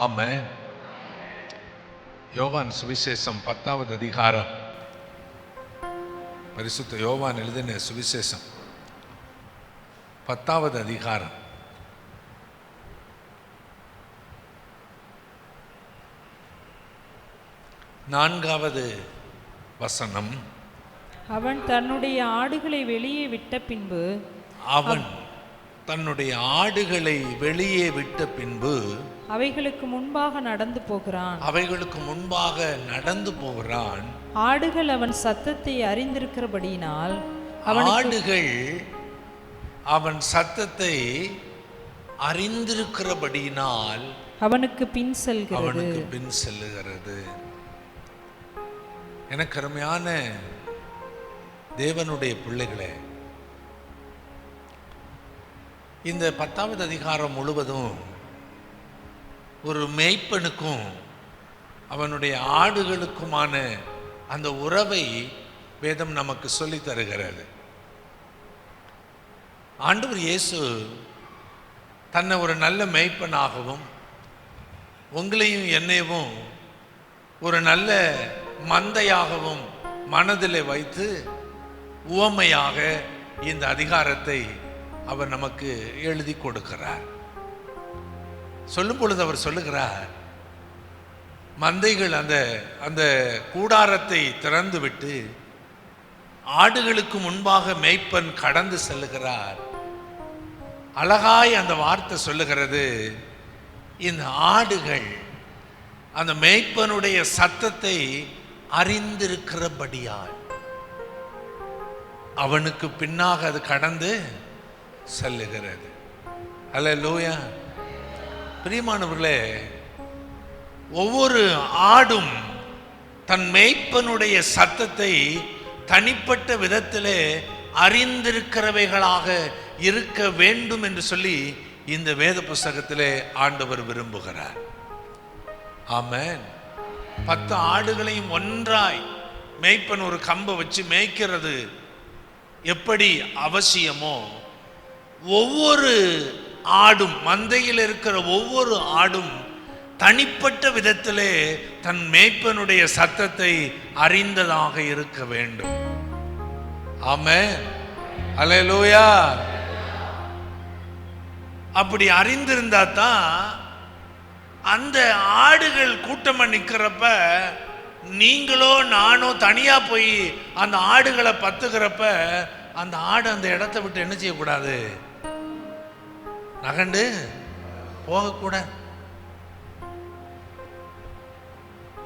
ஆமென். யோவான் சுவிசேஷம் 10வது அதிகாரம். பரிசுத்த யோவான் எழுதின சுவிசேஷம் 10வது அதிகாரம். நான்காவது வசனம். அவன் தன்னுடைய ஆடுகளை வெளியே விட்ட பின்பு அவைகளுக்கு முன்பாக நடந்து போகிறான். ஆடுகள் அவன் சத்தத்தை அறிந்திருக்கிறபடியினால் அவனுக்கு பின் செல்லுகிறது. எனக்கு அருமையான தேவனுடைய பிள்ளைகளே, இந்த 10வது அதிகாரம் முழுவதும் ஒரு மேய்ப்பனுக்கும் அவனுடைய ஆடுகளுக்குமான அந்த உறவை வேதம் நமக்கு சொல்லி தருகிறது. ஆண்டவர் இயேசு தன்னை ஒரு நல்ல மேய்ப்பனாகவும் உங்களையும் என்னையும் ஒரு நல்ல மந்தையாகவும் மனதிலே வைத்து உவமையாக இந்த அதிகாரத்தை அவர் நமக்கு எழுதி கொடுக்கிறார். சொல்லும் பொழுது அவர் சொல்லுகிறார், மந்தைகள் அந்த கூடாரத்தை திறந்து விட்டு ஆடுகளுக்கு முன்பாக மேய்ப்பன் கடந்து செல்லுகிறார். அழகாய் அந்த வார்த்தை சொல்லுகிறது, இந்த ஆடுகள் அந்த மேய்ப்பனுடைய சத்தத்தை அறிந்திருக்கிறபடியால் அவனுக்கு பின்னாக அது கடந்து செல்லுகிறது. அல்லேலூயா. பிரியமானவர்களே, ஒவ்வொரு ஆடும் தன் மேய்ப்பனுடைய சத்தத்தை தனிப்பட்ட விதத்திலே அறிந்திருக்கிறவைகளாக இருக்க வேண்டும் என்று சொல்லி இந்த வேத புஸ்தகத்திலே ஆண்டவர் விரும்புகிறார். ஆமென். 10 ஆடுகளையும் ஒன்றாய் மேய்ப்பன் ஒரு கம்பை வச்சு மேய்க்கிறது எப்படி அவசியமோ, ஒவ்வொரு ஆடும், மந்தையில் இருக்கிற ஒவ்வொரு ஆடும் தனிப்பட்ட விதத்திலே தன் மேய்ப்பனுடைய சத்தத்தை அறிந்ததாக இருக்க வேண்டும். ஆமென். அல்லேலூயா. அப்படி அறிந்திருந்தா தான் அந்த ஆடுகள் கூட்டமா நிக்கிறப்ப நீங்களோ நானோ தனியா போய் அந்த ஆடுகளை பத்துக்கிறப்ப அந்த ஆடு அந்த இடத்தை விட்டு என்ன செய்யக்கூடாது, நகண்டு போகக்கூடாது.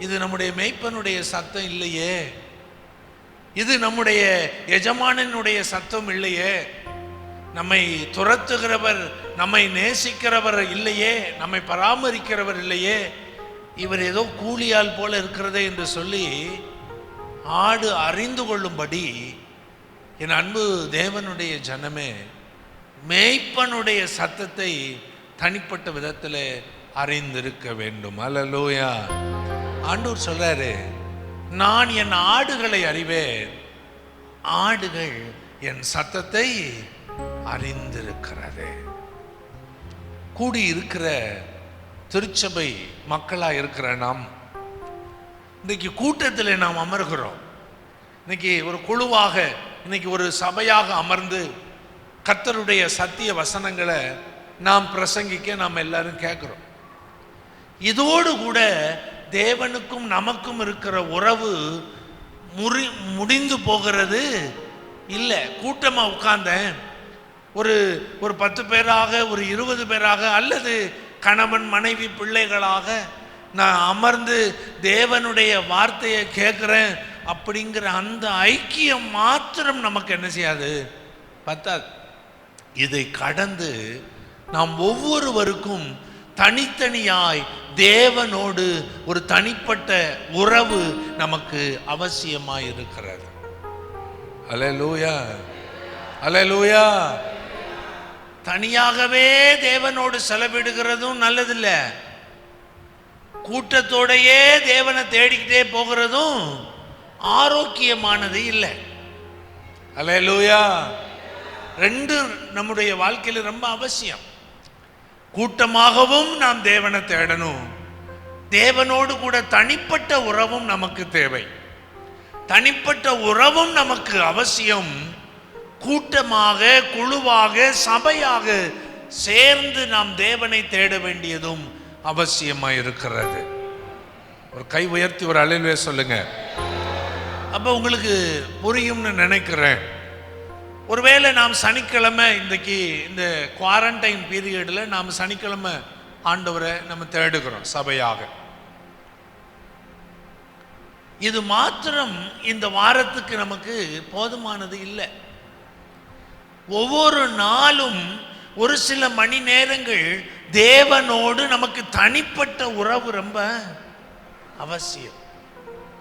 இது நம்முடைய மேய்ப்பனுடைய சத்தம் இல்லையே, இது நம்முடைய எஜமானனுடைய சத்தம் இல்லையே, நம்மை துரத்துகிறவர், நம்மை நேசிக்கிறவர் இல்லையே, நம்மை பராமரிக்கிறவர் இல்லையே, இவர் ஏதோ கூலியால் போல இருக்கிறதே என்று சொல்லி ஆடு அறிந்து கொள்ளும்படி என் அன்பு தேவனுடைய ஜனமே, மேய்ப்பனுடைய சத்தத்தை தனிப்பட்ட விதத்தில் அறிந்திருக்க வேண்டும். அல்லேலூயா. ஆண்டவர் சொல்றாரு, நான் என் ஆடுகளை அறிவேன், ஆடுகள் என் சத்தத்தை அறிந்திருக்கிறது. கூடி இருக்கிற திருச்சபை மக்களா இருக்கிற நாம் இன்னைக்கு கூட்டத்தில் நாம் அமர்கிறோம். இன்னைக்கு ஒரு குழுவாக, இன்னைக்கு ஒரு சபையாக அமர்ந்து கர்த்தருடைய சத்திய வசனங்களை நாம் பிரசங்கிக்க நாம் எல்லாரும் கேட்கிறோம். இதோடு கூட தேவனுக்கும் நமக்கும் இருக்கிற உறவு முடிந்து போகிறது இல்லை. கூட்டமா உட்கார்ந்தேன், ஒரு 10 பேராக, ஒரு 20 பேராக, அல்லது கணவன் மனைவி பிள்ளைகளாக நான் அமர்ந்து தேவனுடைய வார்த்தையை கேட்கிறேன் அப்படிங்கிற அந்த ஐக்கியம் மாத்திரம் நமக்கு என்ன செய்யாது, பத்தாது. இதை கடந்து நாம் ஒவ்வொருவருக்கும் தனித்தனியாய் தேவனோடு ஒரு தனிப்பட்ட உறவு நமக்கு அவசியமாய் இருக்கிறது. அல்லேலூயா. அல்லேலூயா. தனியாகவே தேவனோடு செலவிடுகிறதும் நல்லதில்லை, கூட்டத்தோடையே தேவனை தேடிக்கிட்டே போகிறதும் ஆரோக்கியமானது இல்லை. அல்லேலூயா. ரெண்டு நம்முடைய வாழ்க்கையில் ரொம்ப அவசியம். கூட்டமாகவும் நாம் தேவனை தேடணும், தேவனோடு கூட தனிப்பட்ட உறவும் நமக்கு தேவை. தனிப்பட்ட உறவும் நமக்கு அவசியம். கூட்டமாக, குழுவாக, சபையாக சேர்ந்து நாம் தேவனை தேட வேண்டியதும் அவசியமாக இருக்கிறது. ஒரு கை உயர்த்தி ஒரு அல்லேலூயா சொல்லுங்க. அப்போ உங்களுக்கு புரியும்னு நினைக்கிறேன். ஒருவேளை நாம் சனிக்கிழமை இன்றைக்கு இந்த குவாரண்டைன் பீரியடில் நாம் சனிக்கிழமை ஆண்டவரை நம்ம தேடுகிறோம் சபையாக. இது மாத்திரம் இந்த வாரத்துக்கு நமக்கு போதுமானது இல்லை. ஒவ்வொரு நாளும் ஒரு சில மணி நேரங்கள் தேவனோடு நமக்கு தனிப்பட்ட உறவு ரொம்ப அவசியம்.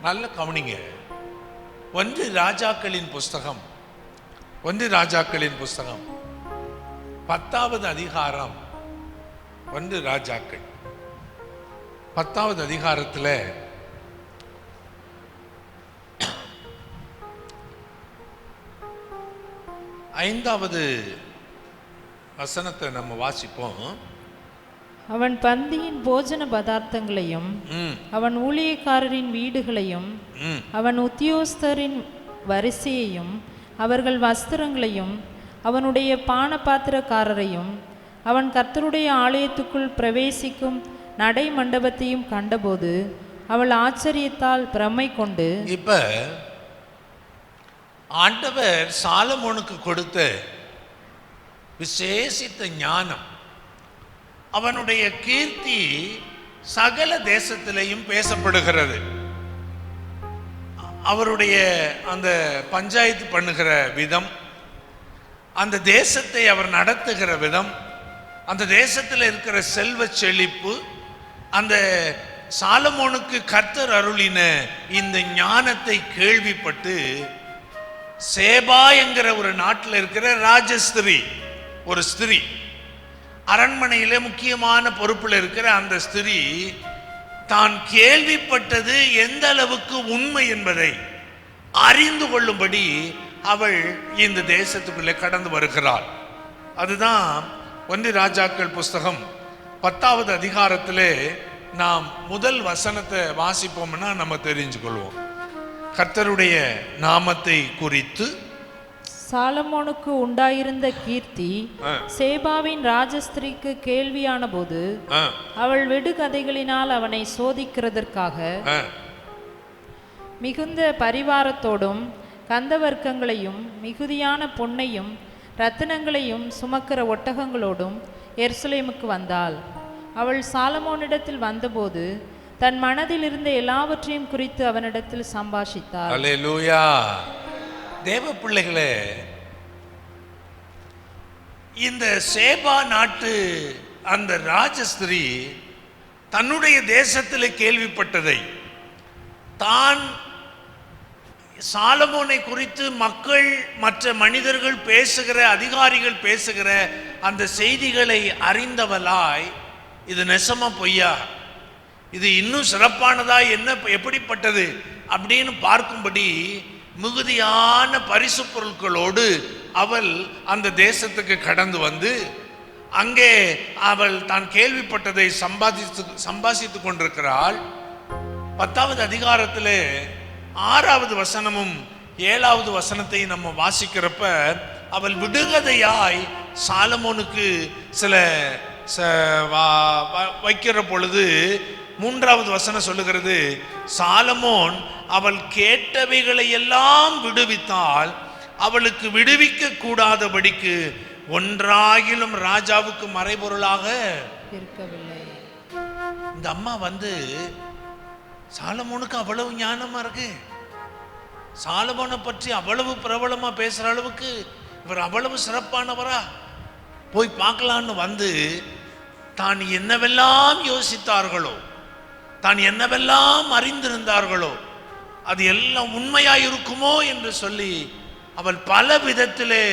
நல்ல கவனிங்க. 1 ராஜாக்களின் புஸ்தகம் 10வது அதிகாரம். 1 ராஜாக்கள் 10வது அதிகாரத்தில் 5வது வசனத்தை நம்ம வாசிப்போம். அவன் பந்தியின் போஜன பதார்த்தங்களையும் அவன் ஊழியக்காரரின் வீடுகளையும் அவன் உத்தியோகஸ்தரின் வரிசையையும் அவர்கள் வஸ்திரங்களையும் அவனுடைய பானபாத்திரக்காரரையும் அவன் கர்த்தருடைய ஆலயத்துக்குள் பிரவேசிக்கும் நடை மண்டபத்தையும் கண்டபோது அவள் ஆச்சரியத்தால் பிரமை கொண்டு. இப்ப ஆண்டவர் சாலமோனுக்கு கொடுத்த விசேஷித்த ஞானம், அவனுடைய கீர்த்தி சகல தேசத்திலேயும் பேசப்படுகிறது. அவருடைய அந்த பஞ்சாயத்து பண்ணுகிற விதம், அந்த தேசத்தை அவர் நடத்துகிற விதம், அந்த தேசத்தில் இருக்கிற செல்வ செழிப்பு, அந்த சாலமோனுக்கு கர்த்தர் அருளின இந்த ஞானத்தை கேள்விப்பட்டு சேபா என்கிற ஒரு நாட்டில் இருக்கிற ராஜஸ்திரி, ஒரு ஸ்திரீ, அரண்மனையிலே முக்கியமான பொறுப்பில் இருக்கிற அந்த ஸ்திரீ தான் கேள்விப்பட்டது எந்த அளவுக்கு உண்மை என்பதை அறிந்து கொள்ளும்படி அவள் இந்த தேசத்துக்குள்ளே கடந்து வருகிறாள். அதுதான் 1 ராஜாக்கள் புஸ்தகம் 10வது அதிகாரத்திலே நாம் முதல் வசனத்தை வாசிப்போம்னா நம்ம தெரிஞ்சு கொள்வோம். கர்த்தருடைய நாமத்தை குறித்து சாலமோனுக்கு உண்டாயிருந்த கீர்த்தி சேபாவின் ராஜஸ்திரிக்கு கேள்வியான போது அவள் விடுகதைகளினால் அவனை சோதிக்கிறதற்காக மிகுந்த பரிவாரத்தோடும் கந்தவர்க்கங்களையும் மிகுதியான பொன்னையும் இரத்தினங்களையும் சுமக்கிற ஒட்டகங்களோடும் எருசலேமுக்கு வந்தாள். அவள் சாலமோனிடத்தில் வந்தபோது தன் மனதில் இருந்த எல்லாவற்றையும் குறித்து அவனிடத்தில் சம்பாஷித்தாள். அல்லேலூயா. தேவ பிள்ளைகளே, இந்த சேபா நாட்டு அந்த ராஜஸ்திரீ தன்னுடைய தேசத்தில் கேள்விப்பட்டதை, தான் சாலமோனை குறித்து மக்கள், மற்ற மனிதர்கள் பேசுகிற, அதிகாரிகள் பேசுகிற அந்த செய்திகளை அறிந்தவளாய், இது நெசமா பொய்யா, இது இன்னும் சிறப்பானதா, என்ன எப்படிப்பட்டது அப்படின்னு பார்க்கும்படி மிகுதியான பரிசு பொருட்களோடு அவள் அந்த தேசத்துக்கு கடந்து வந்து அங்கே அவள் தான் கேள்விப்பட்டதை சம்பாதித்து கொண்டிருக்கிறாள். 10வது அதிகாரத்தில் 6வது வசனமும் 7வது வசனத்தை நம்ம வாசிக்கிறப்ப அவள் விடுகதையாய் சாலமோனுக்கு சில வைக்கிற பொழுது 3வது வசனம் சொல்லுகிறது, சாலமோன் அவள் கேட்டவைகளை எல்லாம் விடுவித்தால் அவளுக்கு விடுவிக்க கூடாதபடிக்கு ஒன்றாகிலும் ராஜாவுக்கு மறைபொருளாக இருக்கவில்லை. இந்த அம்மா வந்து சாலமோனுக்கு அவ்வளவு ஞானமா இருக்கு, சாலமோனை பற்றி அவ்வளவு பிரபலமா பேசுற அளவுக்கு இவர் அவ்வளவு சிறப்பானவரா, போய் பார்க்கலான்னு வந்து தான் என்னவெல்லாம் யோசித்தார்களோ, தான் என்னவெல்லாம் அறிந்திருந்தார்களோ அது எல்லாம் உண்மையாய் இருக்குமோ என்று சொல்லி அவள் பல விதத்திலே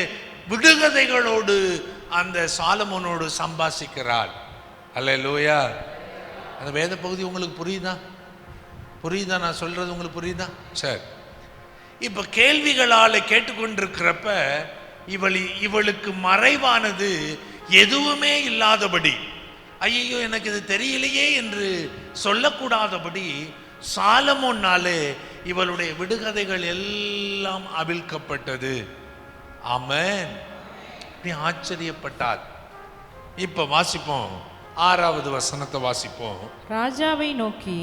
விடுகதைகளோடு அந்த சாலமோனோடு சம்பாஷிக்கிறாள். அல்லேலூயா. அந்த வேத பகுதி உங்களுக்கு புரியுதா நான் சொல்றது உங்களுக்கு புரியுதா? சரி. இப்ப கேள்விகளால் கேட்டுக்கொண்டிருக்கிறப்ப இவளுக்கு மறைவானது எதுவுமே இல்லாதபடி, ஐயோ எனக்கு இது தெரியலையே என்று சொல்லக்கூடாதபடி சாலமோனாலே இவளுடைய விடுகதைகள் எல்லாம் அவிழ்க்கப்பட்டது. ஆமென். நீ ஆச்சரியப்பட்டார். இப்ப வாசிப்போம், 6வது வசனத்தை வாசிப்போம். ராஜாவை நோக்கி,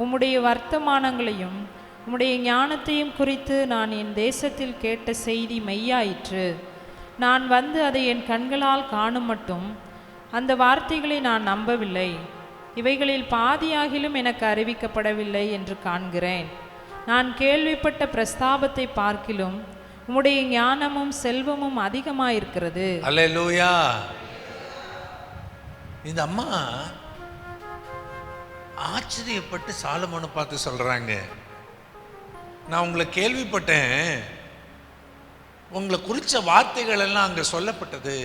உம்முடைய வர்த்தமானங்களையும் உம்முடைய ஞானத்தையும் குறித்து நான் என் தேசத்தில் கேட்ட செய்தி மெய்யாயிற்று. நான் வந்து அதை என் கண்களால் காணும் மட்டும் அந்த வார்த்தைகளை நான் நம்பவில்லை. இவைகளில் பாதியாகிலும் எனக்கு அறிவிக்கப்படவில்லை என்று காண்கிறேன். நான் கேள்விப்பட்ட பிரஸ்தாபத்தை பார்க்கிலும் உம்முடைய ஞானமும் செல்வமும் அதிகமாயிருக்கிறது. அல்லேலூயா. இந்த அம்மா ஆச்சரியப்பட்டு சாலமோனை பார்த்து சொல்றாங்க, நான் உங்களை கேள்விப்பட்டேன், உங்களை குறிச்ச வார்த்தைகள் எல்லாம் அங்க சொல்லப்பட்டது.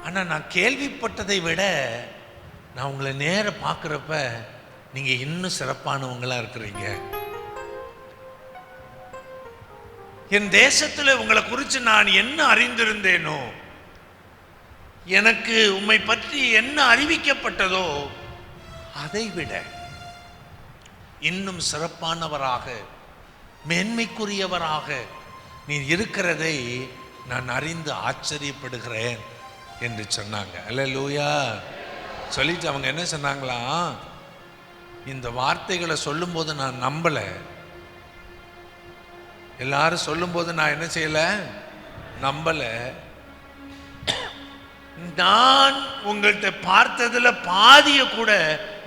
ஆனா நான் கேள்விப்பட்டதை விட நான் உங்களை நேர பார்க்குறப்ப நீங்க இன்னும் சிறப்பானவங்களா இருக்கிறீங்க. என் தேசத்துல உங்களை குறித்து நான் என்ன அறிந்திருந்தேனோ, எனக்கு உம்மை பற்றி என்ன அறிவிக்கப்பட்டதோ அதை விட இன்னும் சிறப்பானவராக மேன்மைக்குரியவராக நீர் இருக்கிறதை நான் அறிந்து ஆச்சரியப்படுகிறேன் என்று சொன்னாங்க. அல்லேலூயா. சொல்லிட்டு அவங்க என்ன சொன்னாங்களா, இந்த வார்த்தைகளை சொல்லும்போது நான் நம்பல, எல்லாரும் சொல்லும்போது நான் என்ன செய்யல, நம்பல. நான் உங்கள்கிட்ட பார்த்ததுல பாதிய கூட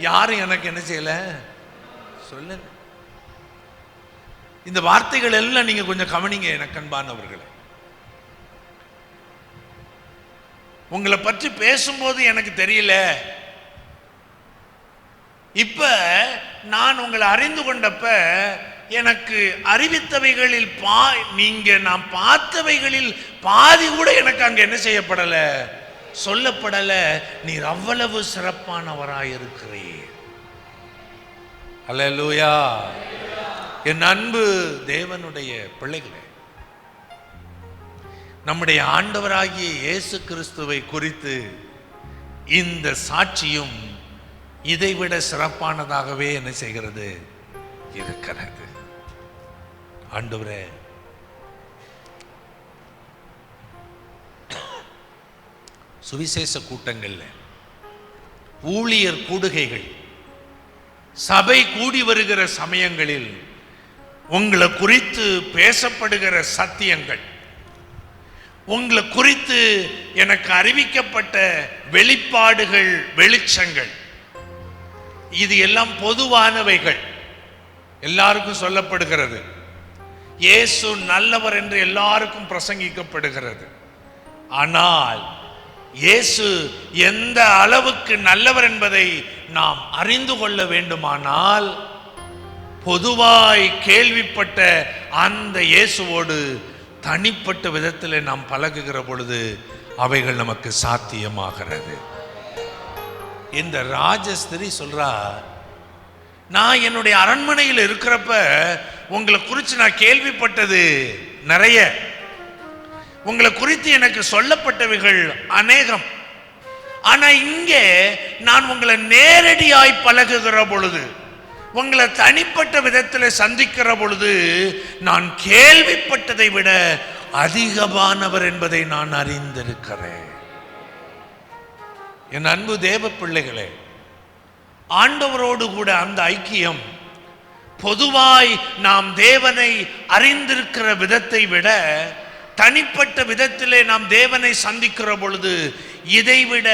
யாரும் எனக்கு என்ன செய்யல சொல்லல. இந்த வார்த்தைகள் எல்லாம் நீங்க கொஞ்சம் கவனிங்க எனக்கு அன்பானவர்களே. உங்களை பற்றி பேசும்போது எனக்கு தெரியல, இப்ப நான் உங்களை அறிந்து கொண்டப்ப எனக்கு அறிவித்தவைகளில் நீங்க நான் பார்த்தவைகளில் பாதி கூட எனக்கு அங்க என்ன செய்யப்படல, சொல்லப்படல. நீர் அவ்வளவு சிறப்பானவராயிருக்கிறீர். அல்லேலூயா. என் அன்பு தேவனுடைய பிள்ளைகளே, நம்முடைய ஆண்டவராகிய இயேசு கிறிஸ்துவை குறித்து இந்த சாட்சியும் இதைவிட சிறப்பானதாகவே என்ன செய்கிறது, இருக்கிறது. ஆண்டவரே, சுவிசேஷ கூட்டங்கள்ல, ஊழியர் கூடுகைகள், சபை கூடி வருகிற சமயங்களில் உங்களை குறித்து பேசப்படுகிற சத்தியங்கள், உங்களை குறித்து எனக்கு அறிவிக்கப்பட்ட வெளிப்பாடுகள், வெளிச்சங்கள், இது எல்லாம் பொதுவானவைகள், எல்லாருக்கும் சொல்லப்படுகிறது. இயேசு நல்லவர் என்று எல்லாருக்கும் பிரசங்கிக்கப்படுகிறது. ஆனால் இயேசு எந்த அளவுக்கு நல்லவர் என்பதை நாம் அறிந்து கொள்ள வேண்டுமானால் பொதுவாய் கேள்விப்பட்ட அந்த இயேசுவோடு தனிப்பட்ட விதத்தில் நாம் பழகுகிற பொழுது அவைகள் நமக்கு சாத்தியமாகிறது. இந்த ராஜஸ்திரி சொல்றா, நான் என்னுடைய அரண்மனையில் இருக்கிறப்ப உங்களை குறித்து நான் கேள்விப்பட்டது நிறைய, உங்களை குறித்து எனக்கு சொல்லப்பட்டவைகள் அநேகம். ஆனா இங்கே நான் உங்களை நேரடியாய் பழகுகிற பொழுது, உங்களை தனிப்பட்ட விதத்தில் சந்திக்கிற பொழுது நான் கேள்விப்பட்டதை விட அதிகமானவர் என்பதை நான் அறிந்திருக்கிறேன். என் அன்பு தேவ பிள்ளைகளே, ஆண்டவரோடு கூட அந்த ஐக்கியம் பொதுவாய் நாம் தேவனை அறிந்திருக்கிற விதத்தை விட தனிப்பட்ட விதத்திலே நாம் தேவனை சந்திக்கிற பொழுது இதைவிட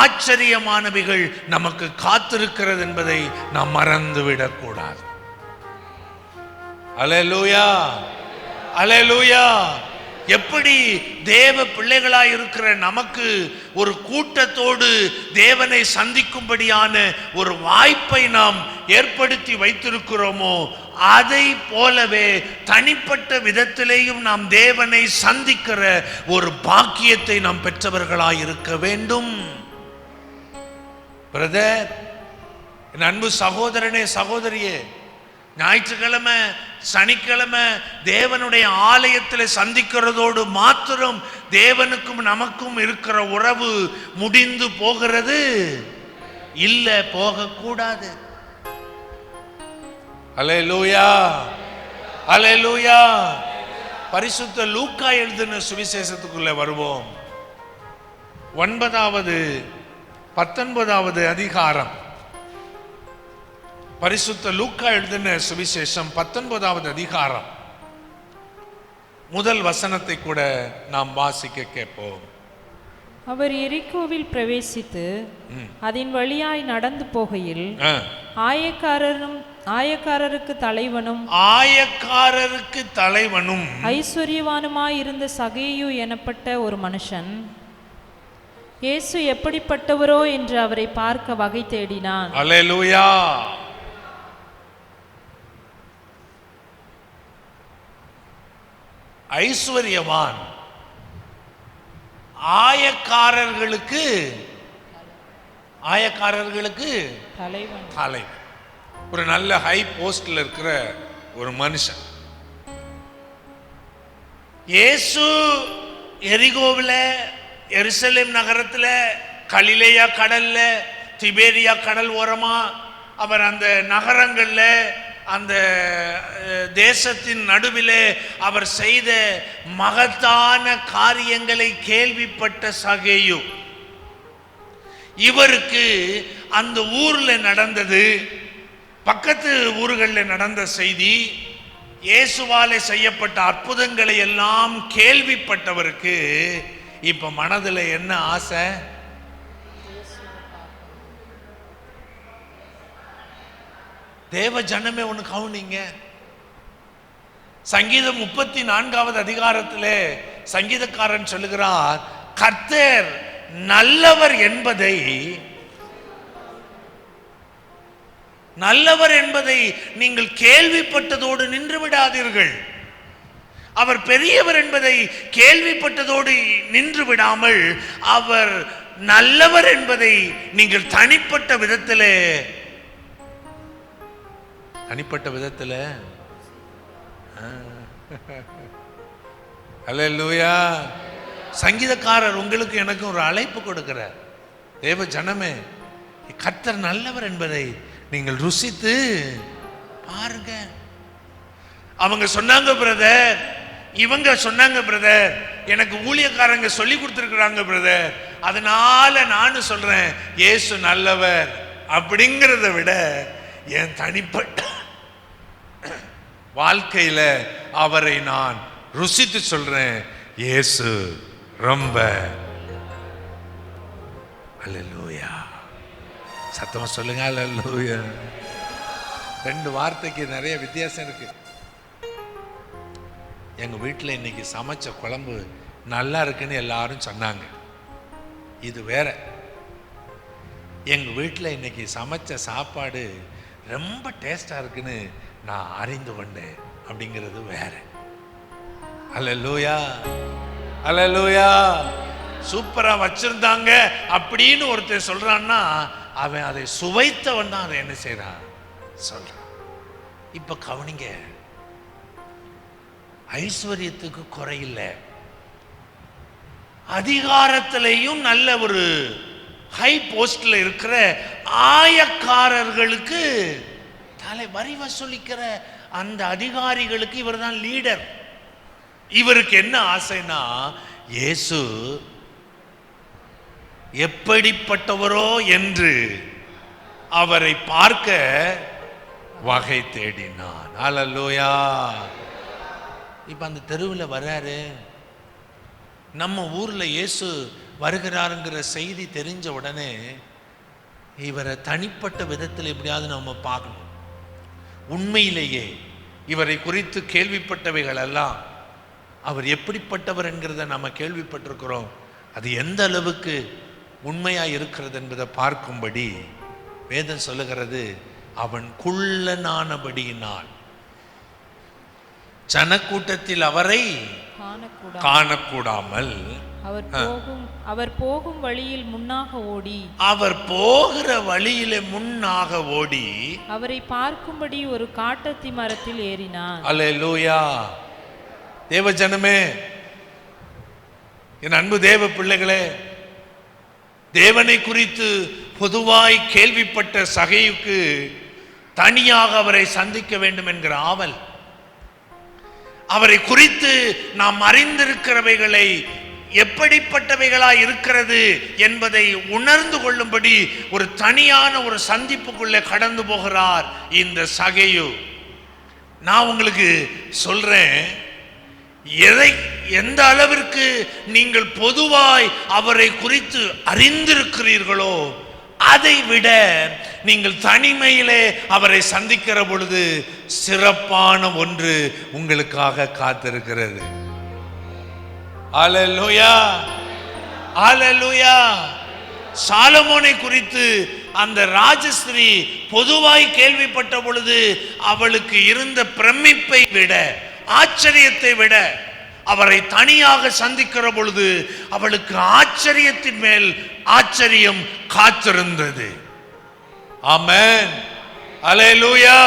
ஆச்சரியமானவைகள் நமக்கு காத்திருக்கிறது என்பதை நாம் மறந்துவிடக் கூடாது. அல்லேலூயா, அல்லேலூயா. எப்படி தேவ பிள்ளைகளாய் இருக்கிற நமக்கு ஒரு கூட்டத்தோடு தேவனை சந்திக்கும்படியான ஒரு வாய்ப்பை நாம் ஏற்படுத்தி வைத்திருக்கிறோமோ, அதை போலவே தனிப்பட்ட விதத்திலேயும் நாம் தேவனை சந்திக்கிற ஒரு பாக்கியத்தை நாம் பெற்றவர்களாய் இருக்க வேண்டும். பிரதர், என் அன்பு சகோதரனே, சகோதரியே, ஞாயிற்றுக்கிழமை சனிக்கிழமை தேவனுடைய ஆலயத்தில் சந்திக்கிறதோடு மாத்திரம் தேவனுக்கும் நமக்கும் இருக்கிற உறவு முடிந்து போகிறது இல்ல, போகக்கூடாது. அல்லேலூயா, அல்லேலூயா. பரிசுத்த லூக்கா எழுதின சுவிசேஷத்துக்குள்ள வருவோம். 19வது அதிகாரம். பரிசுத்த லூக்கா எழுதின சுவிசேஷம் 19வது அதிகாரம் முதல் வசனத்தை கூட நாம் வாசிக்க கேட்போம். அவர் எரிகோவில் பிரவேசித்து அதன் வழியாய் நடந்து போகையில் ஆயக்காரருக்கு தலைவனும் ஐஸ்வர்யவானுமாய் இருந்த சகேயு எனப்பட்ட ஒரு மனுஷன் இயேசு எப்படிப்பட்டவரோ என்று அவரை பார்க்க வகை தேடினான். அல்லேலூயா. ஐஸ்வர்யவான் ஆயக்காரர்களுக்கு தலைவன், ஒரு நல்ல ஹை போஸ்ட்ல இருக்கிற ஒரு மனுஷன். இயேசு எரிகோவில், எருசலேம் நகரத்தில், கலிலேயா கடல்ல, திபேரியா கடல் ஓரமா, அவர் அந்த நகரங்கள்ல, அந்த தேசத்தின் நடுவிலே அவர் செய்த மகத்தான காரியங்களை கேள்விப்பட்ட சகேயு, இவருக்கு அந்த ஊர்ல நடந்தது, பக்கத்து ஊர்களில் நடந்த செய்தி, இயேசுவாலே செய்யப்பட்ட அற்புதங்களை எல்லாம் கேள்விப்பட்டவருக்கு இப்ப மனதில் என்ன ஆசை? தேவ ஜனமே ஒன்று கவுனிங்க. சங்கீதம் 34வது அதிகாரத்திலே சங்கீதக்காரன் சொல்லுகிறார், கர்த்தர் நல்லவர் என்பதை நீங்கள் கேள்விப்பட்டதோடு நின்று விடாதீர்கள். அவர் பெரியவர் என்பதை கேள்விப்பட்டதோடு நின்று விடாமல் அவர் நல்லவர் என்பதை நீங்கள் தனிப்பட்ட விதத்தில் அல்லேலூயா. சங்கீதக்காரர் உங்களுக்கு எனக்கு ஒரு அழைப்பு கொடுக்கிறார். தேவ ஜனமே, கர்த்தர் நல்லவர் என்பதை நீங்கள் ருசித்து பாருங்க. அவங்க சொன்னாங்க பிரதர், இவங்க சொன்னாங்க பிரதர், எனக்கு ஊழியக்காரங்க சொல்லி கொடுத்துருக்குறாங்க பிரதர், அதனால நானும் சொல்றேன் இயேசு நல்லவர் அப்படிங்கிறத விட என் தனிப்பட்ட வாழ்க்கையில அவரை நான் ருசித்து சொல்றேன், இயேசு ரொம்ப. அல்லேலூயா. சத்தமா சொல்லுங்க அல்லேலூயா. 2 வார்த்தைக்கு நிறைய வித்தியாசம் இருக்கு. எங்க வீட்டில் இன்னைக்கு சமைச்ச குழம்பு நல்லா இருக்குன்னு எல்லாரும் சொன்னாங்க. இது வேற. எங்க வீட்டில் இன்னைக்கு சமைச்ச சாப்பாடு ரொம்ப டேஸ்டா இருக்குன்னு நான் அறிந்து கொண்டேன் அப்படிங்கிறது வேற. அல்லேலூயா, அல்லேலூயா. சூப்பரா வச்சிருந்தாங்க அப்படின்னு ஒருத்தர் சொல்றான்னா அவன் அதை சுவைத்தவன் தான் அதை என்ன செய்யறான் சொல்றான். இப்ப கவனிங்க, ஐஸ்வர்யத்துக்கு குறையில்லை, அதிகாரத்திலையும் நல்ல ஒரு ஹை போஸ்ட்ல இருக்கிற ஆயக்காரர்களுக்கு வரி வசூலிக்கிற அந்த அதிகாரிகளுக்கு இவர் தான் லீடர். இவருக்கு என்ன ஆசைனா, இயேசு எப்படிப்பட்டவரோ என்று அவரை பார்க்க வகை தேடினான். அல்லேலூயா. இப்ப அந்த தெருவில் வர்றாரு. நம்ம ஊர்ல இயேசு வருகிறாருங்கிற செய்தி தெரிஞ்ச உடனே இவரை தனிப்பட்ட விதத்தில் எப்படியாவது நம்ம பார்க்கணும். உண்மையிலேயே இவரை குறித்து கேள்விப்பட்டவைகள் எல்லாம் அவர் எப்படிப்பட்டவர் என்கிறத நம்ம கேள்விப்பட்டிருக்கிறோம். அது எந்த அளவுக்கு உண்மையாக இருக்கிறது என்பதை பார்க்கும்படி வேதம் சொல்லுகிறது, அவன் குள்ளனானபடியினால் ஜனக்கூட்டத்தில் அவரை காணக்கூடாமல் அவர் போகும் வழியில் முன்னாக ஓடி, அவர் போகிற வழியிலே முன்னாக ஓடி அவரை பார்க்கும்படி ஒரு காட்டத்தி மரத்தில் ஏறினார். அல்லேலூயா. தேவ ஜனமே, என் அன்பு தேவ பிள்ளைகளே, தேவனை குறித்து பொதுவாய் கேள்விப்பட்ட சகையுக்கு தனியாக அவரை சந்திக்க வேண்டும் என்கிற ஆவல், அவரை குறித்து நாம் அறிந்திருக்கிறவைகளை எப்படிப்பட்டவைகளாய் இருக்கிறது என்பதை உணர்ந்து கொள்ளும்படி ஒரு தனியான ஒரு சந்திப்புக்குள்ளே கடந்து போகிறார் இந்த சகையு. நான் உங்களுக்கு சொல்றேன், எந்த அளவிற்கு நீங்கள் பொதுவாய் அவரை குறித்து அறிந்திருக்கிறீர்களோ அதை விட நீங்கள் தனிமையிலே அவரை சந்திக்கிற பொழுது சிறப்பான ஒன்று உங்களுக்காக காத்திருக்கிறது. அல்லேலூயா, அல்லேலூயா. சாலமோனை குறித்து அந்த ராஜஸ்திரீ பொதுவாய் கேள்விப்பட்ட பொழுது அவளுக்கு இருந்த பிரமிப்பை விட, ஆச்சரியத்தை விட, அவரை தனியாக சந்திக்கிற பொழுது அவளுக்கு ஆச்சரியத்தின் மேல் ஆச்சரியம் காத்திருந்தது. ஆமென், அல்லேலூயா.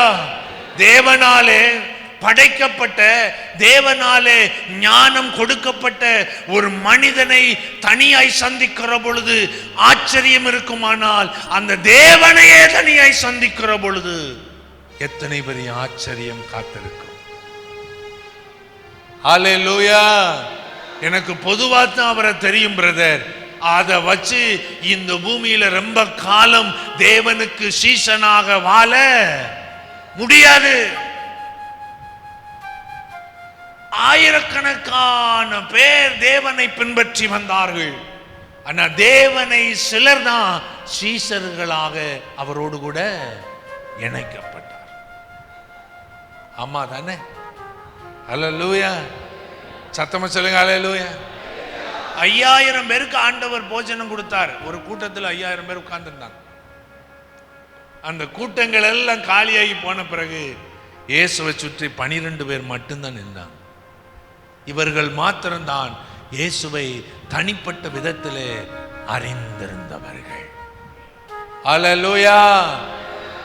தேவனாலே படைக்கப்பட்ட, தேவனாலே ஞானம் கொடுக்கப்பட்ட ஒரு மனிதனை தனியாய் சந்திக்கிற பொழுது ஆச்சரியம் இருக்குமானால், அந்த தேவனையே தனியாய் சந்திக்கிற பொழுது எத்தனை பெரிய ஆச்சரியம் காத்திருக்கும். அல்லேலூயா. எனக்கு பொதுவா தான் அவரை தெரியும் பிரதர், அதை வச்சு இந்த பூமியில ரொம்ப காலம் தேவனுக்கு சீசனாக வாழ முடியாது. ஆயிரக்கணக்கான பேர் தேவனை பின்பற்றி வந்தார்கள். ஆனா தேவனை சிலர் தான் சீசர்களாக அவரோடு கூட இணைக்கப்பட்டார். ஆமா தானே? அல்லேலூயா. சத்தமா சொல்லுங்க அல்லேலூயா. 5000 பேருக்கு ஆண்டவர் போஜனம் கொடுத்தார். ஒரு கூட்டத்தில் 5000 பேர் உட்கார்ந்துருந்தாங்க. அந்த கூட்டங்கள் எல்லாம் காலியாகி போன பிறகு இயேசுவை சுற்றி 12 பேர் மட்டும்தான் நின்றாங்க. இவர்கள் மாத்திரம்தான் இயேசுவை தனிப்பட்ட விதத்திலே அறிந்திருந்தவர்கள். அல்லேலூயா.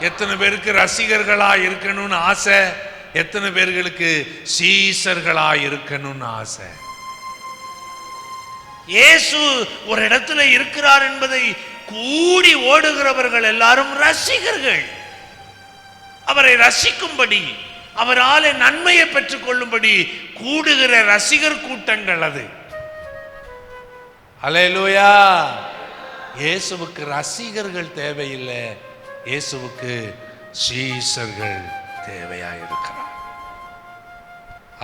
எத்தனை பேருக்கு ரசிகர்களா இருக்கணும்னு ஆசை, எத்தனை பேர்களுக்கு சீசர்களா இருக்கணும்னு ஆசை. இயேசு ஒரு இடத்துல இருக்கிறார் என்பதை கூடி ஓடுகிறவர்கள் எல்லாரும் ரசிகர்கள். அவரை ரசிக்கும்படி, அவரால் நன்மையை பெற்றுக் கொள்ளும்படி கூடுகிற ரசிகர் கூட்டங்கள் அது. அல்லேலூயா. இயேசுவுக்கு ரசிகர்கள் தேவையில்லை, இயேசுவுக்கு சீசர்கள் தேவையாயிருக்கிறார்.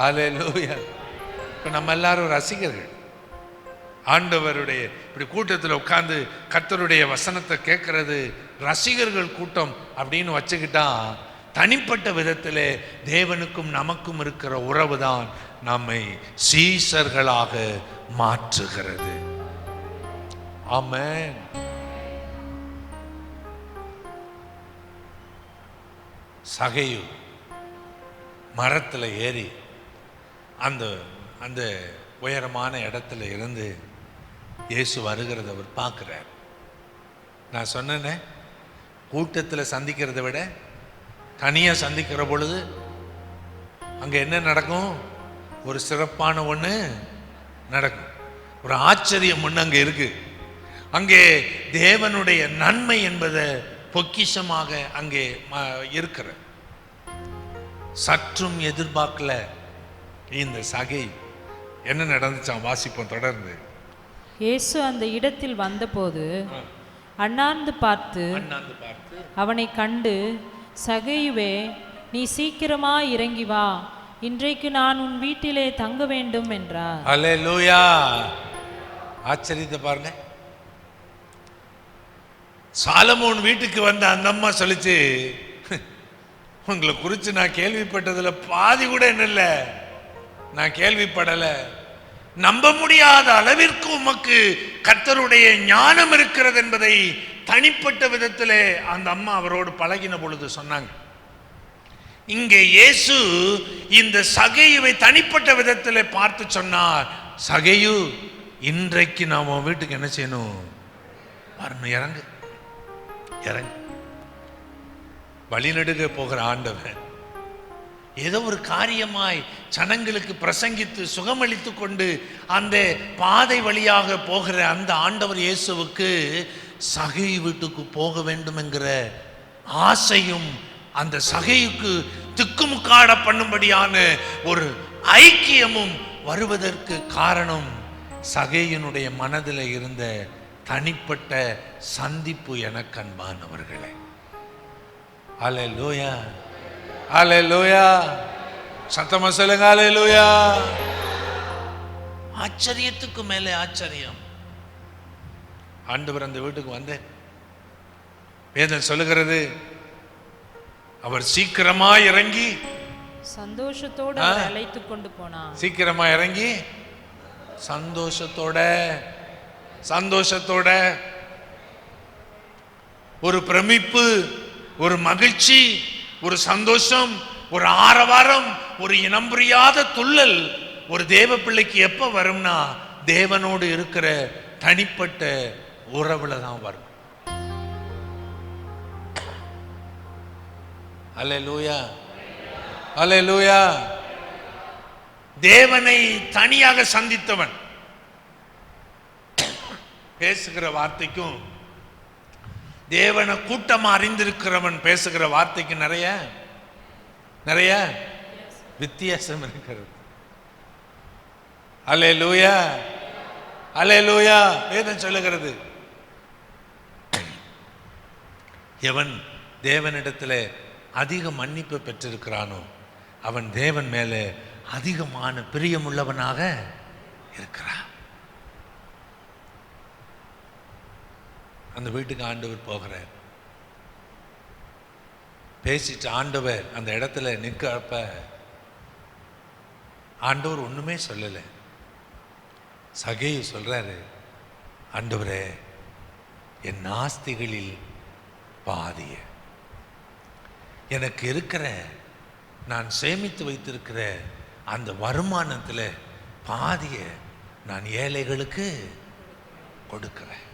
அல்லேலூயா. இப்ப நம்ம எல்லாரும் ரசிகர்கள். ஆண்டவருடைய இப்படி கூட்டத்தில் உட்கார்ந்து கர்த்தருடைய வசனத்தை கேட்கறது ரசிகர்கள் கூட்டம் அப்படின்னு வச்சுக்கிட்டா, தனிப்பட்ட விதத்திலே தேவனுக்கும் நமக்கும் இருக்கிற உறவு தான் நம்மை சீசர்களாக மாற்றுகிறது. ஆமென். சகையு மரத்தில் ஏறி அந்த அந்த உயரமான இடத்துல இருந்து இயேசு வருகிறத அவர் பார்க்குறார். நான் சொன்னேனே, கூட்டத்தில் சந்திக்கிறத விட தனியாக சந்திக்கிற பொழுது அங்கே என்ன நடக்கும்? ஒரு சிறப்பான ஒன்று நடக்கும். ஒரு ஆச்சரியம் ஒன்று அங்கே இருக்கு. அங்கே தேவனுடைய நன்மை என்பதை பொக்கிஷமாக அங்கே இருக்கிற, சற்றும் எதிர்பார்க்கல இந்த சகை. என்ன நடந்துச்சான்? வாசிப்போம் தொடர்ந்து. இயேசு அந்த இடத்தில் வந்தபோது அண்ணாந்து பார்த்து அவனை கண்டு, சகையுவே, நீ சீக்கிரமா இறங்கி வா, இன்றைக்கு நான் உன் வீட்டிலே தங்க வேண்டும் என்றார். அல்லேலூயா. ஆச்சரியத்தை பாருங்க. சாலமோன் வீட்டுக்கு வந்த அந்த அம்மா சொல்லிச்சு, உங்களை குறித்து நான் கேள்விப்பட்டதுல பாதி கூட என்ன இல்லை, நான் கேள்விப்படல. நம்ப முடியாத அளவிற்கு உமக்கு கர்த்தருடைய ஞானம் இருக்கிறது என்பதை தனிப்பட்ட விதத்திலே அந்த அம்மா அவரோடு பழகின பொழுது சொன்னாங்க. இங்கே இயேசு இந்த சகையுவை தனிப்பட்ட விதத்தில் பார்த்து சொன்னார், சகையு, இன்றைக்கு நாம் உன் வீட்டுக்கு என்ன செய்யணும்? வரணும், இறங்கு இறங்கு. வழிநடுக போகிற ஆண்டவர் ஏதோ ஒரு காரியமாய் ஜனங்களுக்கு பிரசங்கித்து சுகமளித்து கொண்டு அந்த பாதை வழியாக போகிற அந்த ஆண்டவர் இயேசுவுக்கு சகை வீட்டுக்கு போக வேண்டும் என்கிற ஆசையும், அந்த சகையுக்கு திக்குமுக்காட பண்ணும்படியான ஒரு ஐக்கியமும் வருவதற்கு காரணம் சகையினுடைய மனதில் இருந்த தனிப்பட்ட சந்திப்பு. எனக்கு அன்பானவர்களே, அல்லேலூயா, அல்லேலூயா, சத்தமா சொல்லுங்க, அல்லேலூயா. ஆச்சரியத்துக்கு மேலே ஆச்சரியம். ஆண்டவர் அந்த வீட்டுக்கு வந்த வேதம் சொல்லுகிறது, அவர் சீக்கிரமா இறங்கி சந்தோஷத்தோட அழைத்து கொண்டு போனார். சீக்கிரமா இறங்கி சந்தோஷத்தோட சந்தோஷத்தோட ஒரு பிரமிப்பு, ஒரு மகிழ்ச்சி, ஒரு சந்தோஷம், ஒரு ஆரவாரம், ஒரு இனம் புரியாத துள்ளல் ஒரு தேவ பிள்ளைக்கு எப்ப வரும்னா தேவனோடு இருக்கிற தனிப்பட்ட உறவுல தான் வரும். அல்லேலூயா, அல்லேலூயா. தேவனை தனியாக சந்தித்தவன் பேசுகிற வார்த்தைக்கும் தேவனை கூட்டமா அறிந்திருக்கிறவன் பேசுகிற வார்த்தைக்கு நிறைய நிறைய வித்தியாசம் இருக்கிறது. அல்லேலூயா, அல்லேலூயா. வேதம் சொல்லுகிறது, எவன் தேவனிடத்தில் அதிக மன்னிப்பு பெற்றிருக்கிறானோ அவன் தேவன் மேலே அதிகமான பிரியமுள்ளவனாக இருக்கிறான். அந்த வீட்டுக்கு ஆண்டவர் போகிறார். பேசிட்டு ஆண்டவர் அந்த இடத்துல நிற்கிறப்ப ஆண்டவர் ஒண்ணுமே சொல்லலை. சகேயு சொல்றாரு, ஆண்டவரே, என் ஆஸ்திகளில் பாதிய, எனக்கு இருக்கிற நான் சேமித்து வைத்திருக்கிற அந்த வருமானத்தில் பாதிய நான் ஏழைகளுக்கு கொடுக்கிறேன்.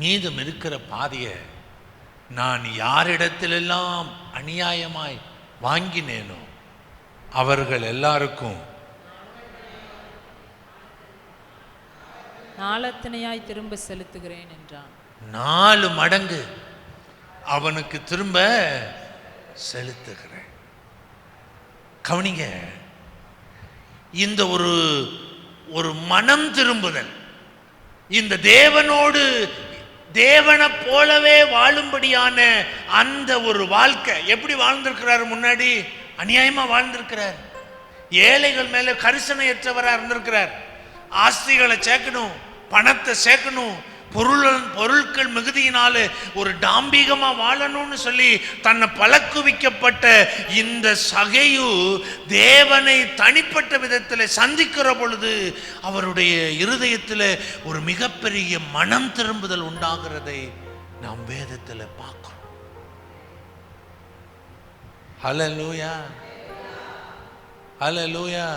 மீதம் இருக்கிற பாதிய நான் யாரிடத்திலெல்லாம் அநியாயமாய் வாங்கினேனோ அவர்கள் எல்லாருக்கும் நாலத்தனையாய் திரும்ப செலுத்துகிறேன் என்றான். 4 மடங்கு அவனுக்கு திரும்ப செலுத்துகிறேன். கவனிங்க, இந்த ஒரு மனம் திரும்புதல், இந்த தேவனோடு தேவனை போலவே வாழும்படியான அந்த ஒரு வாழ்க்கை. எப்படி வாழ்ந்திருக்கிறாரு? முன்னாடி அநியாயமா வாழ்ந்திருக்கிறார், ஏழைகள் மேல கரிசனையற்றவராக இருந்திருக்கிறார். ஆஸ்திகளை சேர்க்கணும், பணத்தை சேர்க்கணும், பொருட்கள் மிகுதியினால ஒரு டாம்பிகமா வாழணும்னு சொல்லி தன்னை பழக்குவிக்கப்பட்ட இந்த சகையு தேவனை தனிப்பட்ட விதத்தில் சந்திக்கிற பொழுது அவருடைய இருதயத்தில் ஒரு மிகப்பெரிய மனம் திரும்புதல் உண்டாகிறதை நாம் வேதத்தில் பார்க்கிறோம். ஹல்லேலூயா, ஹல்லேலூயா.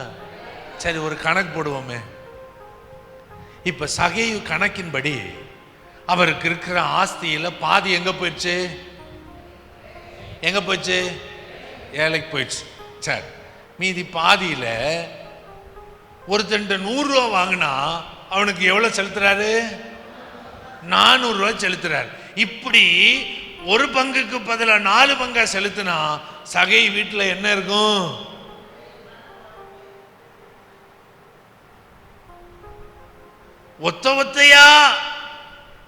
சரி, ஒரு கணக்கு போடுவோமே. இப்ப சகையு கணக்கின்படி அவருக்கு இருக்கிற ஆஸ்தியில பாதி எங்க போயிடுச்சு? எங்க போயிடுச்சு? ஏழைக்கு போயிடுச்சு. சரி, மீதி பாதியில ஒருத்தன் 100 ரூபா வாங்கினா அவனுக்கு எவ்வளவு செலுத்துறாரு? 400 ரூபாய் செலுத்துறாரு. இப்படி ஒரு பங்குக்கு பதிலா 4 பங்கா செலுத்தினா சகை வீட்டுல என்ன இருக்கும்? ஒத்தையா